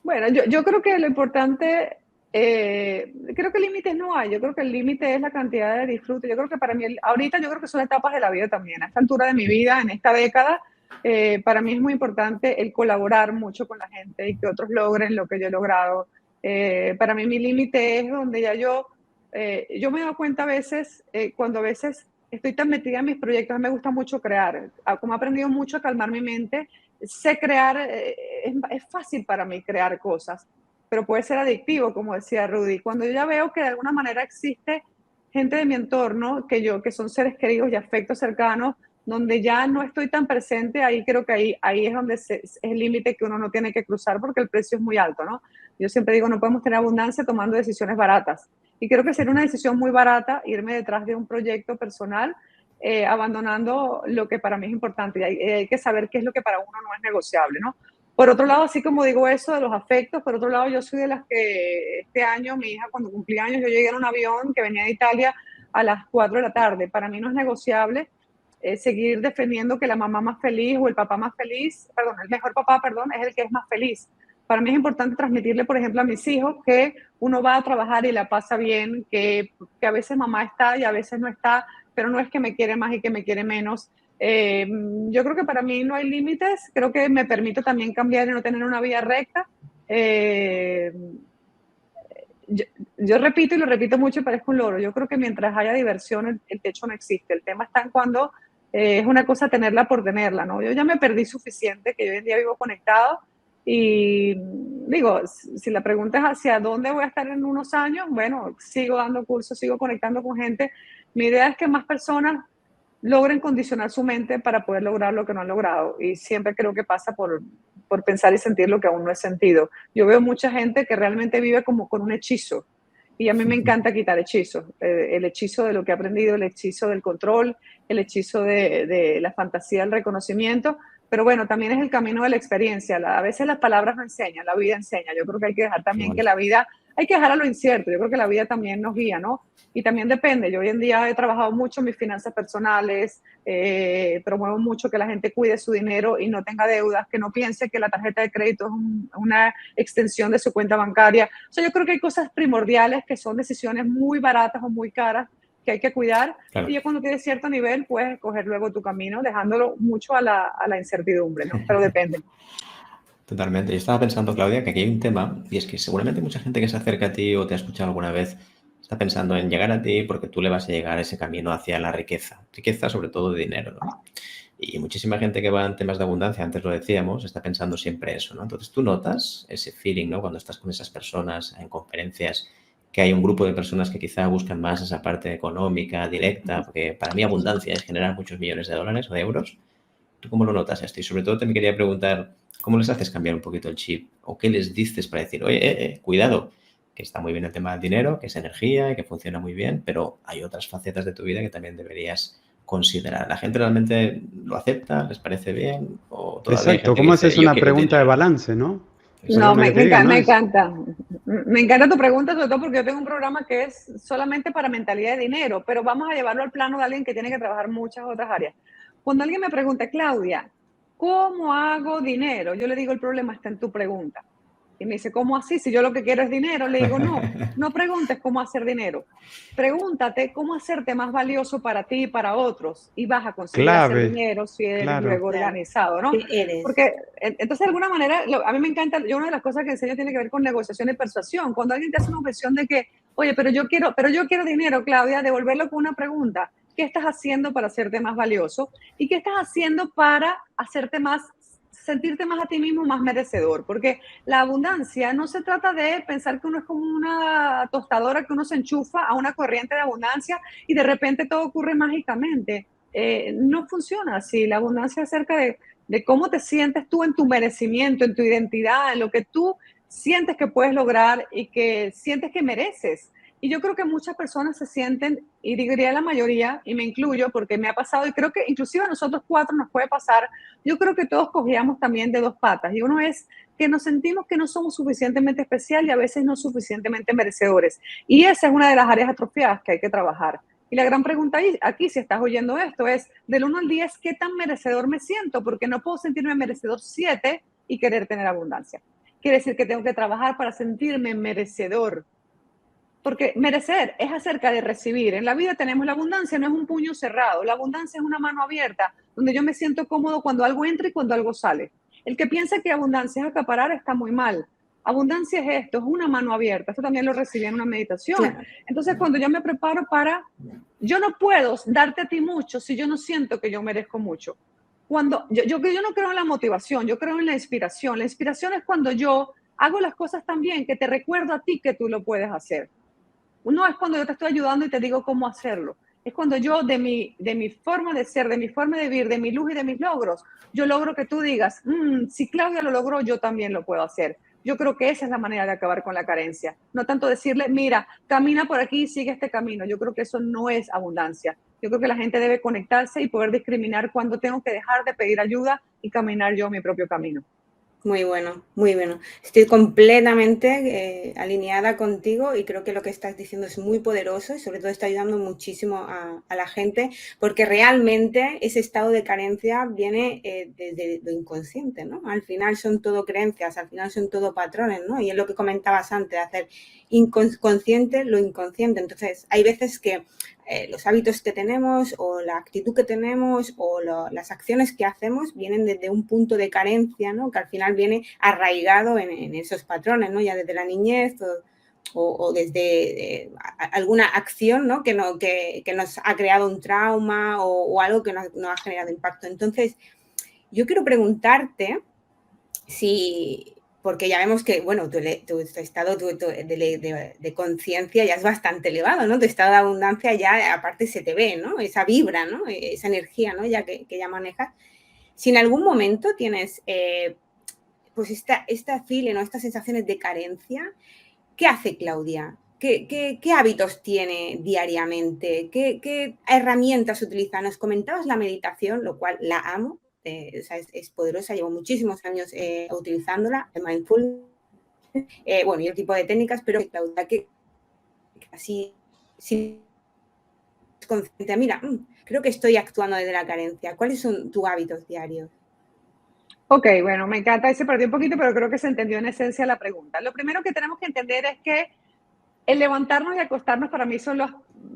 Bueno, yo creo que lo importante, creo que límites no hay. Yo creo que el límite es la cantidad de disfrute. Yo creo que para mí, ahorita yo creo que son etapas de la vida también. A esta altura de mi vida, en esta década, para mí es muy importante el colaborar mucho con la gente y que otros logren lo que yo he logrado. Para mí mi límite es donde ya yo me doy cuenta a veces, cuando a veces estoy tan metida en mis proyectos, me gusta mucho crear. Como he aprendido mucho a calmar mi mente, sé crear, es fácil para mí crear cosas, pero puede ser adictivo, como decía Rudy. Cuando yo ya veo que de alguna manera existe gente de mi entorno, que son seres queridos y afectos cercanos, donde ya no estoy tan presente, ahí creo que ahí es donde es el límite que uno no tiene que cruzar porque el precio es muy alto, ¿no? Yo siempre digo, no podemos tener abundancia tomando decisiones baratas. Y creo que sería una decisión muy barata irme detrás de un proyecto personal, abandonando lo que para mí es importante. Y hay que saber qué es lo que para uno no es negociable, ¿no? Por otro lado, así como digo eso de los afectos, por otro lado, yo soy de las que este año, mi hija, cuando cumplí años, yo llegué en un avión que venía de Italia a las 4 de la tarde. Para mí no es negociable seguir defendiendo que la mamá más feliz o el papá más feliz, perdón, el mejor papá, perdón, es el que es más feliz. Para mí es importante transmitirle, por ejemplo, a mis hijos que uno va a trabajar y la pasa bien, que a veces mamá está y a veces no está, pero no es que me quiere más y que me quiere menos. Yo creo que para mí no hay límites, creo que me permite también cambiar y no tener una vida recta. Yo repito y lo repito mucho y parezco un loro. Yo creo que mientras haya diversión, el techo no existe. El tema está en cuando es una cosa tenerla por tenerla, ¿no? Yo ya me perdí suficiente, que hoy en día vivo conectado y digo, si la pregunta es hacia dónde voy a estar en unos años, bueno, sigo dando cursos, sigo conectando con gente. Mi idea es que más personas logren condicionar su mente para poder lograr lo que no han logrado. Y siempre creo que pasa por pensar y sentir lo que aún no he sentido. Yo veo mucha gente que realmente vive como con un hechizo. Y a mí me encanta quitar hechizos. El hechizo de lo que he aprendido, el hechizo del control, el hechizo de la fantasía, el reconocimiento. Pero bueno, también es el camino de la experiencia. A veces las palabras no enseñan, la vida enseña. Yo creo que hay que dejar también que la vida, hay que dejar a lo incierto. Yo creo que la vida también nos guía, ¿no? Y también depende. Yo hoy en día he trabajado mucho en mis finanzas personales, promuevo mucho que la gente cuide su dinero y no tenga deudas, que no piense que la tarjeta de crédito es una extensión de su cuenta bancaria. O sea, yo creo que hay cosas primordiales que son decisiones muy baratas o muy caras que hay que cuidar. Claro. Y ya cuando tienes cierto nivel, puedes escoger luego tu camino, dejándolo mucho a la incertidumbre, ¿no? Pero depende. Totalmente. Yo estaba pensando, Claudia, que aquí hay un tema, y es que seguramente mucha gente que se acerca a ti o te ha escuchado alguna vez está pensando en llegar a ti porque tú le vas a llegar a ese camino hacia la riqueza. Riqueza sobre todo de dinero, ¿no? Y muchísima gente que va en temas de abundancia, antes lo decíamos, está pensando siempre eso, ¿no? Entonces tú notas ese feeling, ¿no? Cuando estás con esas personas en conferencias, que hay un grupo de personas que quizá buscan más esa parte económica, directa, porque para mí abundancia es generar muchos millones de dólares o de euros. ¿Tú cómo lo notas esto? Y sobre todo te me quería preguntar, ¿cómo les haces cambiar un poquito el chip? ¿O qué les dices para decir, oye, cuidado, que está muy bien el tema del dinero, que es energía y que funciona muy bien, pero hay otras facetas de tu vida que también deberías considerar? ¿La gente realmente lo acepta? ¿Les parece bien? ¿O exacto, ¿cómo haces una pregunta de balance, no? No, me encanta. Me encanta tu pregunta, sobre todo porque yo tengo un programa que es solamente para mentalidad de dinero, pero vamos a llevarlo al plano de alguien que tiene que trabajar muchas otras áreas. Cuando alguien me pregunta, Claudia, ¿cómo hago dinero? Yo le digo, el problema está en tu pregunta. Y me dice, ¿cómo así? Si yo lo que quiero es dinero. Le digo, no preguntes cómo hacer dinero. Pregúntate cómo hacerte más valioso para ti y para otros. Y vas a conseguir hacer dinero si eres luego organizado, ¿no? Porque, entonces, de alguna manera, a mí me encanta, yo una de las cosas que enseño tiene que ver con negociación y persuasión. Cuando alguien te hace una objeción de que, oye, pero yo quiero dinero, Claudia, devolverlo con una pregunta. ¿Qué estás haciendo para hacerte más valioso? ¿Y qué estás haciendo para sentirte más a ti mismo, más merecedor? Porque la abundancia no se trata de pensar que uno es como una tostadora que uno se enchufa a una corriente de abundancia y de repente todo ocurre mágicamente. No funciona así. La abundancia es acerca de cómo te sientes tú en tu merecimiento, en tu identidad, en lo que tú sientes que puedes lograr y que sientes que mereces. Y yo creo que muchas personas se sienten, y diría la mayoría, y me incluyo porque me ha pasado, y creo que inclusive a nosotros 4 nos puede pasar, yo creo que todos cogíamos también de 2 patas. Y uno es que nos sentimos que no somos suficientemente especiales y a veces no suficientemente merecedores. Y esa es una de las áreas atrofiadas que hay que trabajar. Y la gran pregunta aquí, si estás oyendo esto, es del 1 al 10, ¿qué tan merecedor me siento? Porque no puedo sentirme merecedor 7 y querer tener abundancia. Quiere decir que tengo que trabajar para sentirme merecedor. Porque merecer es acerca de recibir. En la vida tenemos la abundancia, no es un puño cerrado. La abundancia es una mano abierta, donde yo me siento cómodo cuando algo entra y cuando algo sale. El que piensa que abundancia es acaparar está muy mal. Abundancia es esto, es una mano abierta. Esto también lo recibí en una meditación. Claro. Entonces, cuando yo me preparo yo no puedo darte a ti mucho si yo no siento que yo merezco mucho. Cuando yo no creo en la motivación, yo creo en la inspiración. La inspiración es cuando yo hago las cosas tan bien que te recuerdo a ti que tú lo puedes hacer. No es cuando yo te estoy ayudando y te digo cómo hacerlo. Es cuando yo, de mi forma de ser, de mi forma de vivir, de mi luz y de mis logros, yo logro que tú digas, si Claudia lo logró, yo también lo puedo hacer. Yo creo que esa es la manera de acabar con la carencia. No tanto decirle, mira, camina por aquí y sigue este camino. Yo creo que eso no es abundancia. Yo creo que la gente debe conectarse y poder discriminar cuando tengo que dejar de pedir ayuda y caminar yo mi propio camino. Muy bueno, muy bueno. Estoy completamente alineada contigo y creo que lo que estás diciendo es muy poderoso y sobre todo está ayudando muchísimo a la gente porque realmente ese estado de carencia viene desde lo inconsciente, ¿no? Al final son todo creencias, al final son todo patrones, ¿no? Y es lo que comentabas antes, hacer inconsciente lo inconsciente. Entonces, hay veces que los hábitos que tenemos o la actitud que tenemos o las acciones que hacemos vienen desde un punto de carencia, ¿no? Que al final viene arraigado en esos patrones, ¿no? Ya desde la niñez o desde alguna acción, ¿no? Que nos ha creado un trauma o algo que nos ha generado impacto. Entonces, yo quiero preguntarte si... Porque ya vemos que, bueno, tu estado de conciencia ya es bastante elevado, ¿no? Tu estado de abundancia ya, aparte, se te ve, ¿no? Esa vibra, ¿no? Esa energía, ¿no? Ya que ya manejas. Si en algún momento tienes, pues, esta feeling o estas sensaciones de carencia, ¿qué hace Claudia? ¿Qué hábitos tiene diariamente? ¿Qué herramientas utiliza? Nos comentabas la meditación, lo cual la amo. O sea, es poderosa, llevo muchísimos años utilizándola, el mindfulness, bueno, y el tipo de técnicas, pero Claudia, que así, si es consciente, mira, creo que estoy actuando desde la carencia. ¿Cuáles son tus hábitos diarios? Ok, bueno, me encanta, se perdió un poquito, pero creo que se entendió en esencia la pregunta. Lo primero que tenemos que entender es que el levantarnos y acostarnos para mí son las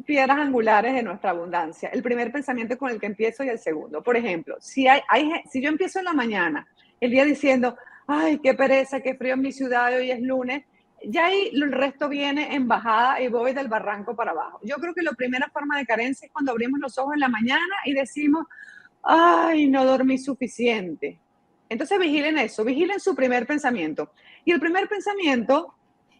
piedras angulares de nuestra abundancia. El primer pensamiento con el que empiezo y el segundo. Por ejemplo, si yo empiezo en la mañana, el día diciendo, ay, qué pereza, qué frío en mi ciudad, hoy es lunes, ya ahí el resto viene en bajada y voy del barranco para abajo. Yo creo que la primera forma de carencia es cuando abrimos los ojos en la mañana y decimos, ay, no dormí suficiente. Entonces vigilen eso, vigilen su primer pensamiento. Y el primer pensamiento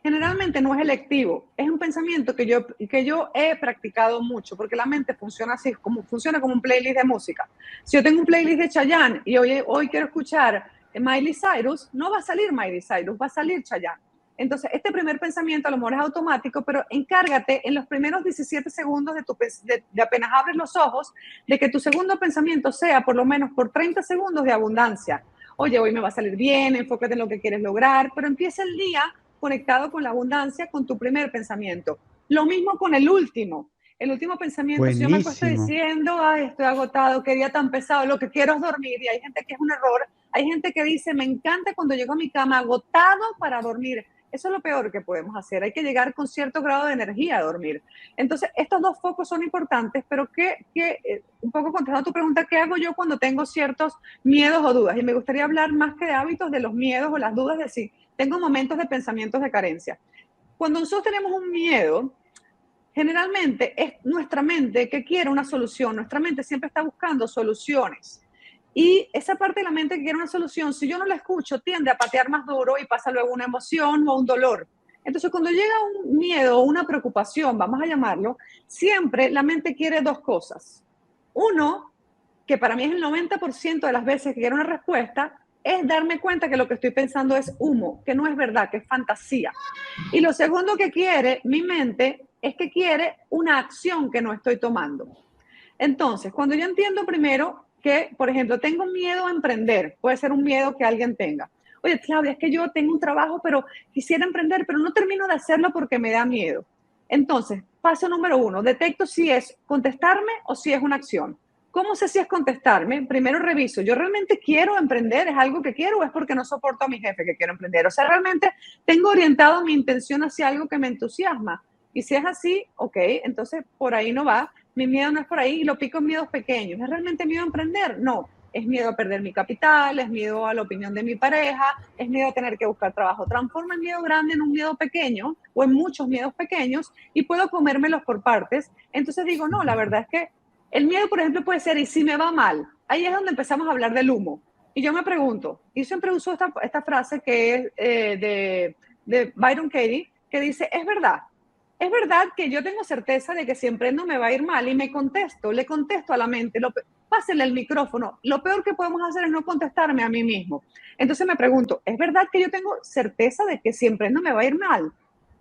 generalmente no es electivo, es un pensamiento que yo he practicado mucho, porque la mente funciona así, funciona como un playlist de música. Si yo tengo un playlist de Chayanne y hoy quiero escuchar Miley Cyrus, no va a salir Miley Cyrus, va a salir Chayanne. Entonces, este primer pensamiento a lo mejor es automático, pero encárgate en los primeros 17 segundos de apenas abres los ojos, de que tu segundo pensamiento sea por lo menos por 30 segundos de abundancia. Oye, hoy me va a salir bien, enfócate en lo que quieres lograr, pero empieza el día conectado con la abundancia, con tu primer pensamiento. Lo mismo con el último. El último pensamiento, si yo me acuesto diciendo, ay, estoy agotado, qué día tan pesado, lo que quiero es dormir, y hay gente que es un error, hay gente que dice, me encanta cuando llego a mi cama agotado para dormir. Eso es lo peor que podemos hacer. Hay que llegar con cierto grado de energía a dormir. Entonces, estos dos focos son importantes, pero un poco contestando a tu pregunta, ¿qué hago yo cuando tengo ciertos miedos o dudas? Y me gustaría hablar más que de hábitos, de los miedos o las dudas de si tengo momentos de pensamientos de carencia. Cuando nosotros tenemos un miedo, generalmente es nuestra mente que quiere una solución. Nuestra mente siempre está buscando soluciones. Y esa parte de la mente que quiere una solución, si yo no la escucho, tiende a patear más duro y pasa luego una emoción o un dolor. Entonces, cuando llega un miedo o una preocupación, vamos a llamarlo, siempre la mente quiere dos cosas. Uno, que para mí es el 90% de las veces que quiere una respuesta, es darme cuenta que lo que estoy pensando es humo, que no es verdad, que es fantasía. Y lo segundo que quiere mi mente es que quiere una acción que no estoy tomando. Entonces, cuando yo entiendo primero que, por ejemplo, tengo miedo a emprender, puede ser un miedo que alguien tenga. Oye, Claudia, es que yo tengo un trabajo, pero quisiera emprender, pero no termino de hacerlo porque me da miedo. Entonces, paso número 1, detecto si es contestarme o si es una acción. ¿Cómo sé si es contestarme? Primero reviso, ¿yo realmente quiero emprender? ¿Es algo que quiero o es porque no soporto a mi jefe que quiero emprender? O sea, realmente tengo orientado mi intención hacia algo que me entusiasma. Y si es así, ok, entonces por ahí no va. Mi miedo no es por ahí y lo pico en miedos pequeños. ¿Es realmente miedo a emprender? No. Es miedo a perder mi capital, es miedo a la opinión de mi pareja, es miedo a tener que buscar trabajo. Transforma el miedo grande en un miedo pequeño o en muchos miedos pequeños y puedo comérmelos por partes. Entonces digo, no, la verdad es que el miedo, por ejemplo, puede ser, ¿y si me va mal? Ahí es donde empezamos a hablar del humo. Y yo me pregunto, y siempre uso esta frase que es de Byron Katie, que dice, es verdad que yo tengo certeza de que si emprendo me va a ir mal y le contesto a la mente, pásenle el micrófono. Lo peor que podemos hacer es no contestarme a mí mismo. Entonces me pregunto, ¿es verdad que yo tengo certeza de que si emprendo me va a ir mal?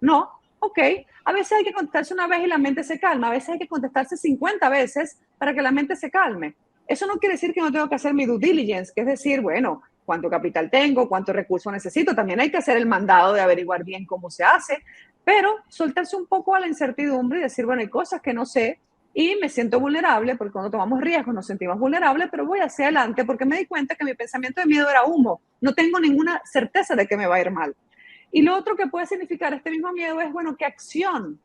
No, ok. A veces hay que contestarse una vez y la mente se calma. A veces hay que contestarse 50 veces para que la mente se calme. Eso no quiere decir que no tengo que hacer mi due diligence, que es decir, bueno, cuánto capital tengo, cuántos recursos necesito. También hay que hacer el mandado de averiguar bien cómo se hace, pero soltarse un poco a la incertidumbre y decir, bueno, hay cosas que no sé y me siento vulnerable, porque cuando tomamos riesgos nos sentimos vulnerables, pero voy hacia adelante porque me di cuenta que mi pensamiento de miedo era humo. No tengo ninguna certeza de que me va a ir mal. Y lo otro que puede significar este mismo miedo es, bueno, ¿qué acción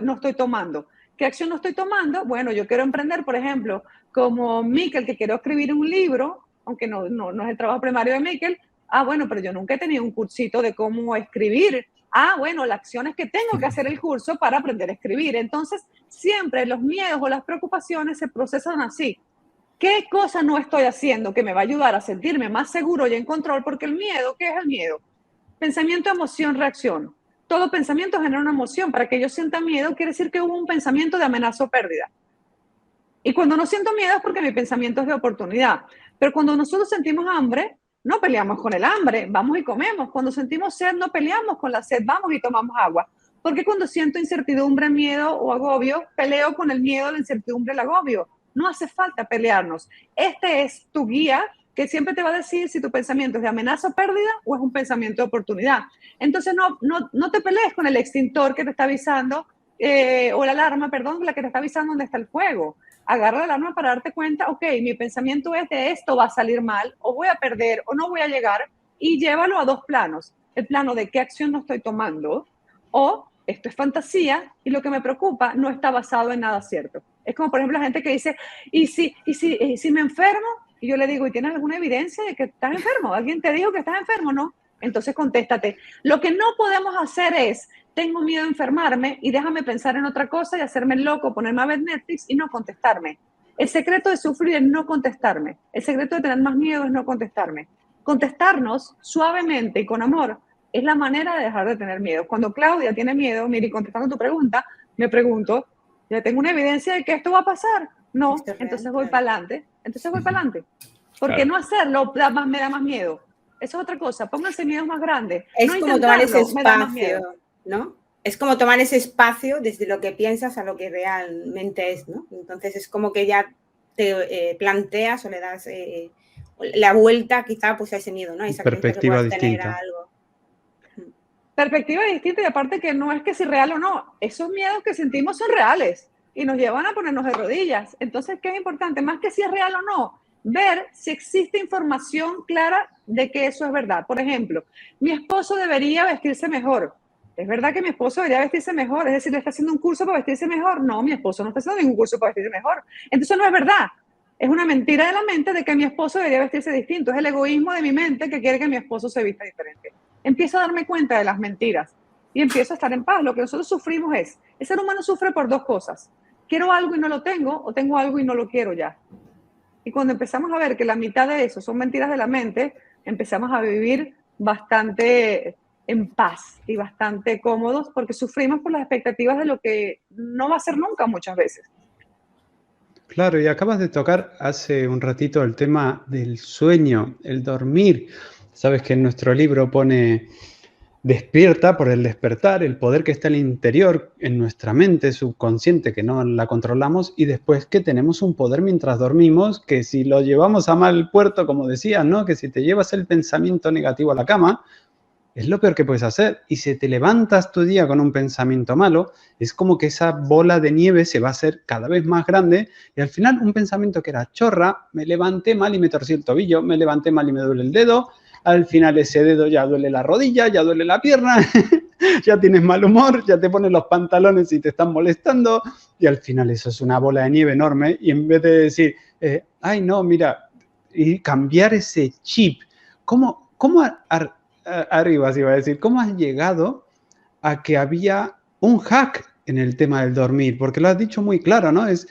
no estoy tomando? ¿Qué acción no estoy tomando? Bueno, yo quiero emprender, por ejemplo, como Miquel, que quiero escribir un libro, aunque no es el trabajo primario de Miquel. Ah, bueno, pero yo nunca he tenido un cursito de cómo escribir. Ah, bueno, la acción es que tengo que hacer el curso para aprender a escribir. Entonces, siempre los miedos o las preocupaciones se procesan así. ¿Qué cosa no estoy haciendo que me va a ayudar a sentirme más seguro y en control? Porque el miedo, ¿qué es el miedo? Pensamiento, emoción, reacción. Todo pensamiento genera una emoción. Para que yo sienta miedo, quiere decir que hubo un pensamiento de amenaza o pérdida. Y cuando no siento miedo es porque mi pensamiento es de oportunidad. Pero cuando nosotros sentimos hambre, no peleamos con el hambre, vamos y comemos. Cuando sentimos sed, no peleamos con la sed, vamos y tomamos agua. Porque cuando siento incertidumbre, miedo o agobio, peleo con el miedo, la incertidumbre, el agobio. No hace falta pelearnos. Este es tu guía que siempre te va a decir si tu pensamiento es de amenaza o pérdida o es un pensamiento de oportunidad. Entonces no te pelees con el extintor que te está avisando, o la alarma, perdón, la que te está avisando dónde está el fuego. Agarra la alarma para darte cuenta, ok, mi pensamiento es de esto va a salir mal, o voy a perder, o no voy a llegar, y llévalo a dos planos. El plano de qué acción no estoy tomando, o esto es fantasía, y lo que me preocupa no está basado en nada cierto. Es como, por ejemplo, la gente que dice, ¿y si me enfermo? Y yo le digo, ¿y tienes alguna evidencia de que estás enfermo? ¿Alguien te dijo que estás enfermo? No. Entonces contéstate. Lo que no podemos hacer es, tengo miedo a enfermarme y déjame pensar en otra cosa y hacerme loco, ponerme a ver Netflix y no contestarme. El secreto de sufrir es no contestarme. El secreto de tener más miedo es no contestarme. Contestarnos suavemente y con amor es la manera de dejar de tener miedo. Cuando Claudia tiene miedo, Miri, contestando tu pregunta, me pregunto, ¿ya tengo una evidencia de que esto va a pasar? No, entonces voy para adelante. Entonces voy para adelante. Porque Claro. no hacerlo me da más miedo. Eso es otra cosa. Pónganse miedos más grandes. Es no como tomar ese me da más miedo. espacio, ¿no? Es como tomar ese espacio desde lo que piensas a lo que realmente es, ¿no? Entonces es como que ya te planteas o le das la vuelta quizá pues a ese miedo, ¿no? A esa Perspectiva creencia que puedas tener a distinta. algo. Perspectiva distinta, y aparte que no es que si real o no, esos miedos que sentimos son reales y nos llevan a ponernos de rodillas. Entonces, ¿qué es importante? Más que si es real o no, ver si existe información clara de que eso es verdad. Por ejemplo, mi esposo debería vestirse mejor. ¿Es verdad que mi esposo debería vestirse mejor? Es decir, ¿le está haciendo un curso para vestirse mejor? No, mi esposo no está haciendo ningún curso para vestirse mejor. Entonces no es verdad. Es una mentira de la mente de que mi esposo debería vestirse distinto. Es el egoísmo de mi mente que quiere que mi esposo se vista diferente. Empiezo a darme cuenta de las mentiras y empiezo a estar en paz. Lo que nosotros sufrimos es, el ser humano sufre por dos cosas. Quiero algo y no lo tengo, o tengo algo y no lo quiero ya. Y cuando empezamos a ver que la mitad de eso son mentiras de la mente, empezamos a vivir bastante en paz y bastante cómodos porque sufrimos por las expectativas de lo que no va a ser nunca muchas veces. Claro, y acabas de tocar hace un ratito el tema del sueño, el dormir. Sabes que en nuestro libro pone despierta por el despertar, el poder que está en el interior, en nuestra mente subconsciente, que no la controlamos, y después que tenemos un poder mientras dormimos, que si lo llevamos a mal puerto, como decías, ¿no? Que si te llevas el pensamiento negativo a la cama, es lo peor que puedes hacer. Y si te levantas tu día con un pensamiento malo, es como que esa bola de nieve se va a hacer cada vez más grande y al final un pensamiento que era chorra, me levanté mal y me torcí el tobillo, me levanté mal y me duele el dedo, al final ese dedo ya duele la rodilla, ya duele la pierna, ya tienes mal humor, ya te pones los pantalones y te están molestando y al final eso es una bola de nieve enorme y en vez de decir, ay no, mira, y cambiar ese chip, ¿cómo arriba se iba a decir, ¿cómo has llegado a que había un hack en el tema del dormir? Porque lo has dicho muy claro, ¿no? Es,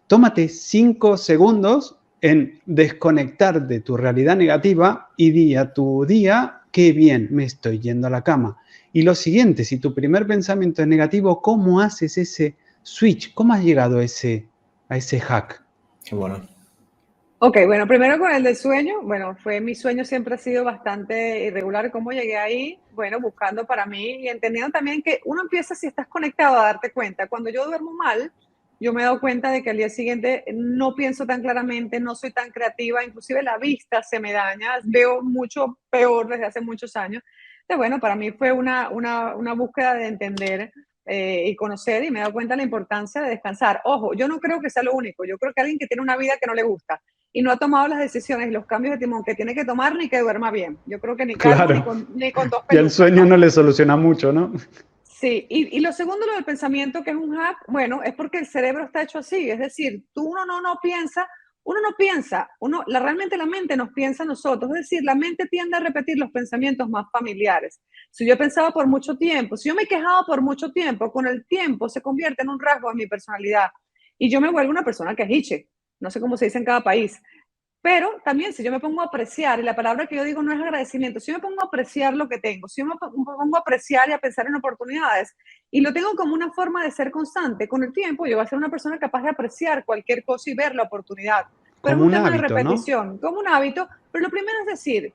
tómate 5 segundos en desconectar de tu realidad negativa y di a tu día, qué bien, me estoy yendo a la cama. Y lo siguiente, si tu primer pensamiento es negativo, ¿cómo haces ese switch? ¿Cómo has llegado a ese hack? Qué bueno. Ok, bueno, primero con el del sueño. Bueno, mi sueño siempre ha sido bastante irregular. ¿Cómo llegué ahí? Bueno, buscando para mí y entendiendo también que uno empieza, si estás conectado, a darte cuenta. Cuando yo duermo mal, yo me he dado cuenta de que al día siguiente no pienso tan claramente, no soy tan creativa, inclusive la vista se me daña, veo mucho peor desde hace muchos años. Entonces, bueno, para mí fue una búsqueda de entender y conocer, y me he dado cuenta de la importancia de descansar. Ojo, yo no creo que sea lo único, yo creo que alguien que tiene una vida que no le gusta y no ha tomado las decisiones y los cambios de timón que tiene que tomar, ni que duerma bien. Yo creo que ni calmo, Claro. ni con dos Y el pelucas, sueño ¿no? no le soluciona mucho, ¿no? Sí, y lo segundo, lo del pensamiento, que es un hack, bueno, es porque el cerebro está hecho así, es decir, uno no piensa, realmente la mente nos piensa a nosotros, es decir, la mente tiende a repetir los pensamientos más familiares. Si yo he pensado por mucho tiempo, si yo me he quejado por mucho tiempo, con el tiempo se convierte en un rasgo de mi personalidad y yo me vuelvo una persona quejiche, no sé cómo se dice en cada país. Pero también si yo me pongo a apreciar, y la palabra que yo digo no es agradecimiento, si yo me pongo a apreciar lo que tengo, si yo me pongo a apreciar y a pensar en oportunidades, y lo tengo como una forma de ser constante, con el tiempo yo voy a ser una persona capaz de apreciar cualquier cosa y ver la oportunidad. Pero es Como un un tema de hábito, ¿no? repetición, como un hábito, pero lo primero es decir,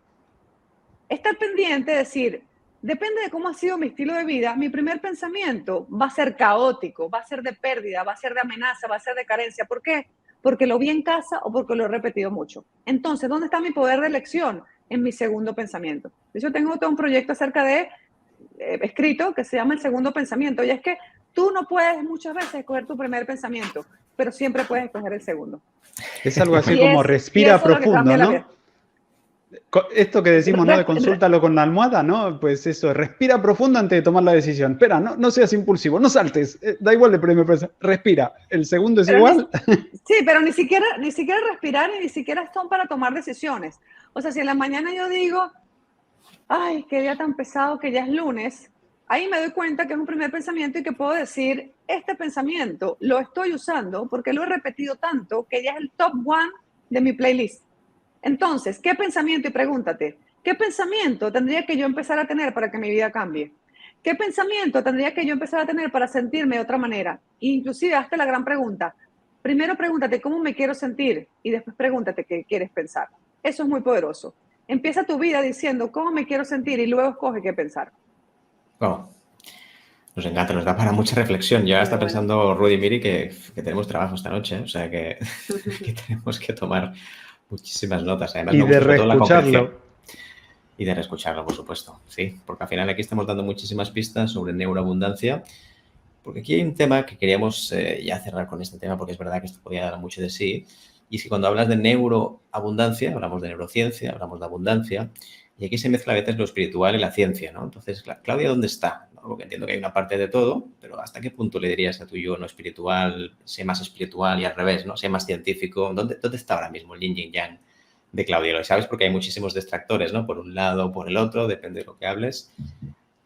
estar pendiente, decir, depende de cómo ha sido mi estilo de vida, mi primer pensamiento va a ser caótico, va a ser de pérdida, va a ser de amenaza, va a ser de carencia. ¿Por qué? Porque lo vi en casa o porque lo he repetido mucho. Entonces, ¿dónde está mi poder de elección? En mi segundo pensamiento. De hecho, tengo todo un proyecto acerca de, escrito, que se llama el segundo pensamiento. Y es que tú no puedes muchas veces escoger tu primer pensamiento, pero siempre puedes escoger el segundo. Es algo así Y, como y respira eso es lo que profundo, cambia la vida. ¿no? Esto que decimos, ¿no? De consúltalo con la almohada, ¿no? Pues eso, respira profundo antes de tomar la decisión. Espera, no seas impulsivo, no saltes, da igual el primer pensamiento, respira. El segundo es Pero igual. sí, pero ni siquiera respirar y ni siquiera son para tomar decisiones. O sea, si en la mañana yo digo, ay, qué día tan pesado que ya es lunes, ahí me doy cuenta que es un primer pensamiento y que puedo decir, este pensamiento lo estoy usando porque lo he repetido tanto que ya es el top one de mi playlist. Entonces, ¿qué pensamiento? Y pregúntate, ¿qué pensamiento tendría que yo empezar a tener para que mi vida cambie? ¿Qué pensamiento tendría que yo empezar a tener para sentirme de otra manera? Inclusive, hazte la gran pregunta. Primero pregúntate cómo me quiero sentir y después pregúntate qué quieres pensar. Eso es muy poderoso. Empieza tu vida diciendo cómo me quiero sentir y luego escoge qué pensar. Oh, nos encanta, nos da para mucha reflexión. Yo ahora está Bueno. pensando Rudy y Miri que tenemos trabajo esta noche, o sea que, que tenemos que tomar muchísimas notas. Además, Y me de gusta sobre todo la concreción. reescucharlo. Y de reescucharlo, por supuesto, sí, porque al final aquí estamos dando muchísimas pistas sobre neuroabundancia, porque aquí hay un tema que queríamos ya cerrar con este tema, porque es verdad que esto podía dar mucho de sí, y es que cuando hablas de neuroabundancia, hablamos de neurociencia, hablamos de abundancia, y aquí se mezcla a veces lo espiritual y la ciencia, ¿no? Entonces, Claudia, ¿dónde está? ¿No? Porque entiendo que hay una parte de todo, pero ¿hasta qué punto le dirías a tu yo no espiritual, sé más espiritual y al revés, ¿no? Sé más científico? ¿Dónde está ahora mismo el yin y yang de Claudia? Lo sabes porque hay muchísimos distractores, ¿no? Por un lado o por el otro, depende de lo que hables.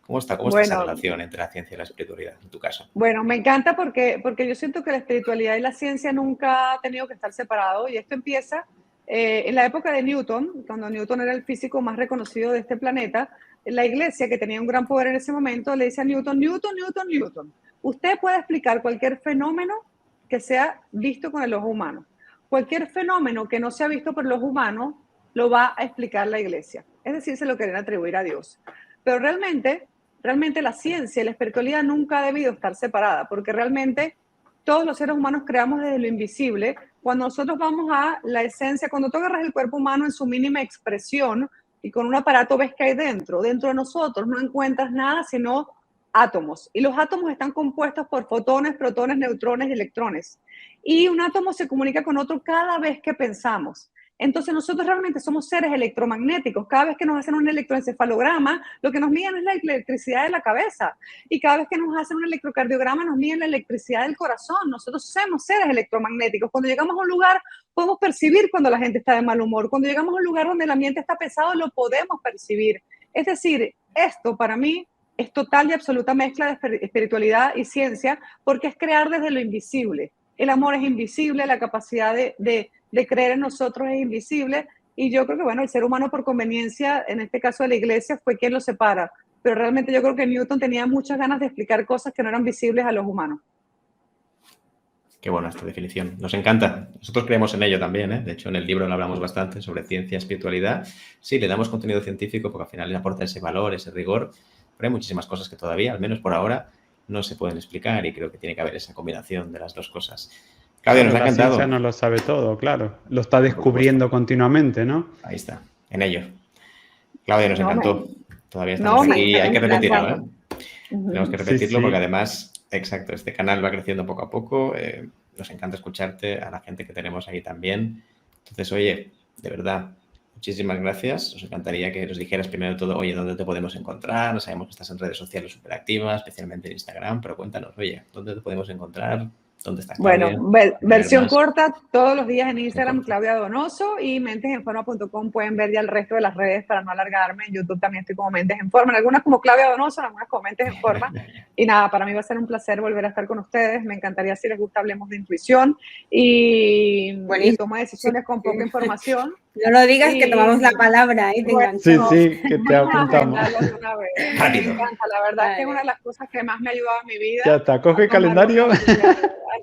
¿Cómo está esa relación entre la ciencia y la espiritualidad, en tu caso? Bueno, me encanta porque yo siento que la espiritualidad y la ciencia nunca han tenido que estar separados, y esto empieza en la época de Newton, cuando Newton era el físico más reconocido de este planeta. La iglesia, que tenía un gran poder en ese momento, le dice a Newton, usted puede explicar cualquier fenómeno que sea visto con el ojo humano. Cualquier fenómeno que no sea visto por los humanos lo va a explicar la iglesia. Es decir, se lo quieren atribuir a Dios. Pero realmente la ciencia y la espiritualidad nunca ha debido estar separada, porque realmente todos los seres humanos creamos desde lo invisible. Cuando nosotros vamos a la esencia, cuando tú agarras el cuerpo humano en su mínima expresión y con un aparato ves que hay dentro de nosotros no encuentras nada sino átomos. Y los átomos están compuestos por fotones, protones, neutrones y electrones. Y un átomo se comunica con otro cada vez que pensamos. Entonces nosotros realmente somos seres electromagnéticos. Cada vez que nos hacen un electroencefalograma, lo que nos miden es la electricidad de la cabeza. Y cada vez que nos hacen un electrocardiograma, nos miden la electricidad del corazón. Nosotros somos seres electromagnéticos. Cuando llegamos a un lugar, podemos percibir cuando la gente está de mal humor. Cuando llegamos a un lugar donde el ambiente está pesado, lo podemos percibir. Es decir, esto para mí es total y absoluta mezcla de espiritualidad y ciencia, porque es crear desde lo invisible. El amor es invisible, la capacidad de creer en nosotros es invisible, y yo creo que, bueno, el ser humano por conveniencia, en este caso de la iglesia, fue quien lo separa, pero realmente yo creo que Newton tenía muchas ganas de explicar cosas que no eran visibles a los humanos. Qué buena esta definición, nos encanta. Nosotros creemos en ello también, ¿eh? De hecho, en el libro lo hablamos bastante sobre ciencia y espiritualidad. Sí, le damos contenido científico porque al final le aporta ese valor, ese rigor, pero hay muchísimas cosas que todavía, al menos por ahora, no se pueden explicar y creo que tiene que haber esa combinación de las dos cosas. Claudia, nos ha La encantado. ciencia no lo sabe todo, claro. Lo está descubriendo continuamente, ¿no? Ahí está, en ello. Claudia, nos No, encantó. Todavía estamos no, aquí, hay que repetirlo, ¿eh? Ujú. Tenemos que repetirlo Sí. porque además, exacto, este canal va creciendo poco a poco. Nos encanta escucharte, a la gente que tenemos ahí también. Entonces, oye, de verdad, muchísimas gracias. Nos encantaría que nos dijeras primero de todo, oye, ¿dónde te podemos encontrar? Sabemos que estás en redes sociales súper activas, especialmente en Instagram, pero cuéntanos, oye, ¿dónde te podemos encontrar? ¿Dónde está Claudia? Bueno, versión más. corta, todos los días en Instagram, corta. Claudia Donoso, y mentesenforma.com pueden ver ya el resto de las redes para no alargarme. En YouTube también estoy como Mentes en Forma, en algunas como Claudia Donoso, en algunas como Mentes en Forma. Y nada, para mí va a ser un placer volver a estar con ustedes. Me encantaría, si les gusta, hablemos de intuición y toma de decisiones con poca información. No lo digas, que Y- tomamos la palabra, te Bueno, enganchamos. Sí, que te apuntamos. agendarlo de una vez. Me Rápido. encanta, la verdad es que es una de las cosas que más me ha ayudado en mi vida. Ya está, coge el a tomar calendario.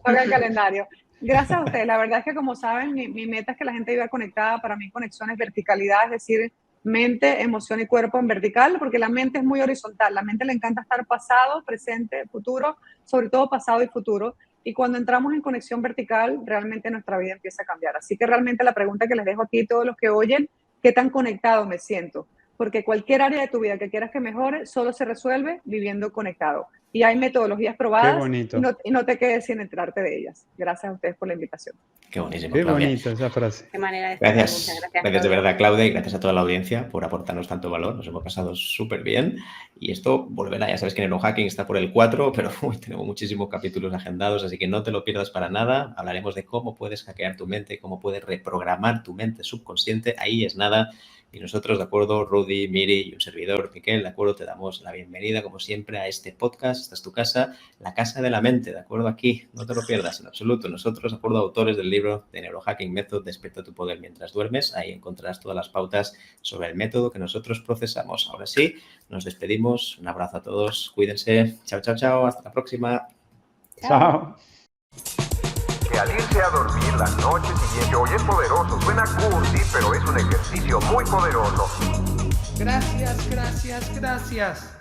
Toca el calendario. Gracias a ustedes. La verdad es que, como saben, mi meta es que la gente viva conectada. Para mí, conexión es verticalidad, es decir, mente, emoción y cuerpo en vertical, porque la mente es muy horizontal. La mente le encanta estar pasado, presente, futuro, sobre todo pasado y futuro. Y cuando entramos en conexión vertical, realmente nuestra vida empieza a cambiar. Así que realmente la pregunta que les dejo aquí, todos los que oyen, ¿qué tan conectado me siento? Porque cualquier área de tu vida que quieras que mejore, solo se resuelve viviendo conectado. Y hay metodologías probadas. Qué bonito. Y no te quedes sin enterarte de ellas. Gracias a ustedes por la invitación. Qué buenísimo, Qué Claudia. bonito esa frase. Qué manera de estar. Gracias, Muchas gracias de Claudia. verdad, Claudia, y gracias a toda la audiencia por aportarnos tanto valor. Nos hemos pasado súper bien y esto volverá. Ya sabes que Neurohacking está por el 4, pero tenemos muchísimos capítulos agendados, así que no te lo pierdas para nada. Hablaremos de cómo puedes hackear tu mente, cómo puedes reprogramar tu mente subconsciente. Ahí es nada. Y nosotros, de acuerdo, Rudy, Miri y un servidor, Miquel, de acuerdo, te damos la bienvenida, como siempre, a este podcast. Esta es tu casa, la casa de la mente, de acuerdo, aquí. No te lo pierdas en absoluto. Nosotros, de acuerdo, autores del libro de Neurohacking Method, Despierta tu poder mientras duermes. Ahí encontrarás todas las pautas sobre el método que nosotros procesamos. Ahora sí, nos despedimos. Un abrazo a todos. Cuídense. Chao, chao, chao. Hasta la próxima. Chao. Que al irse a dormir la noche siguiente, hoy es poderoso, suena cursi, pero es un ejercicio muy poderoso. Gracias, gracias, gracias.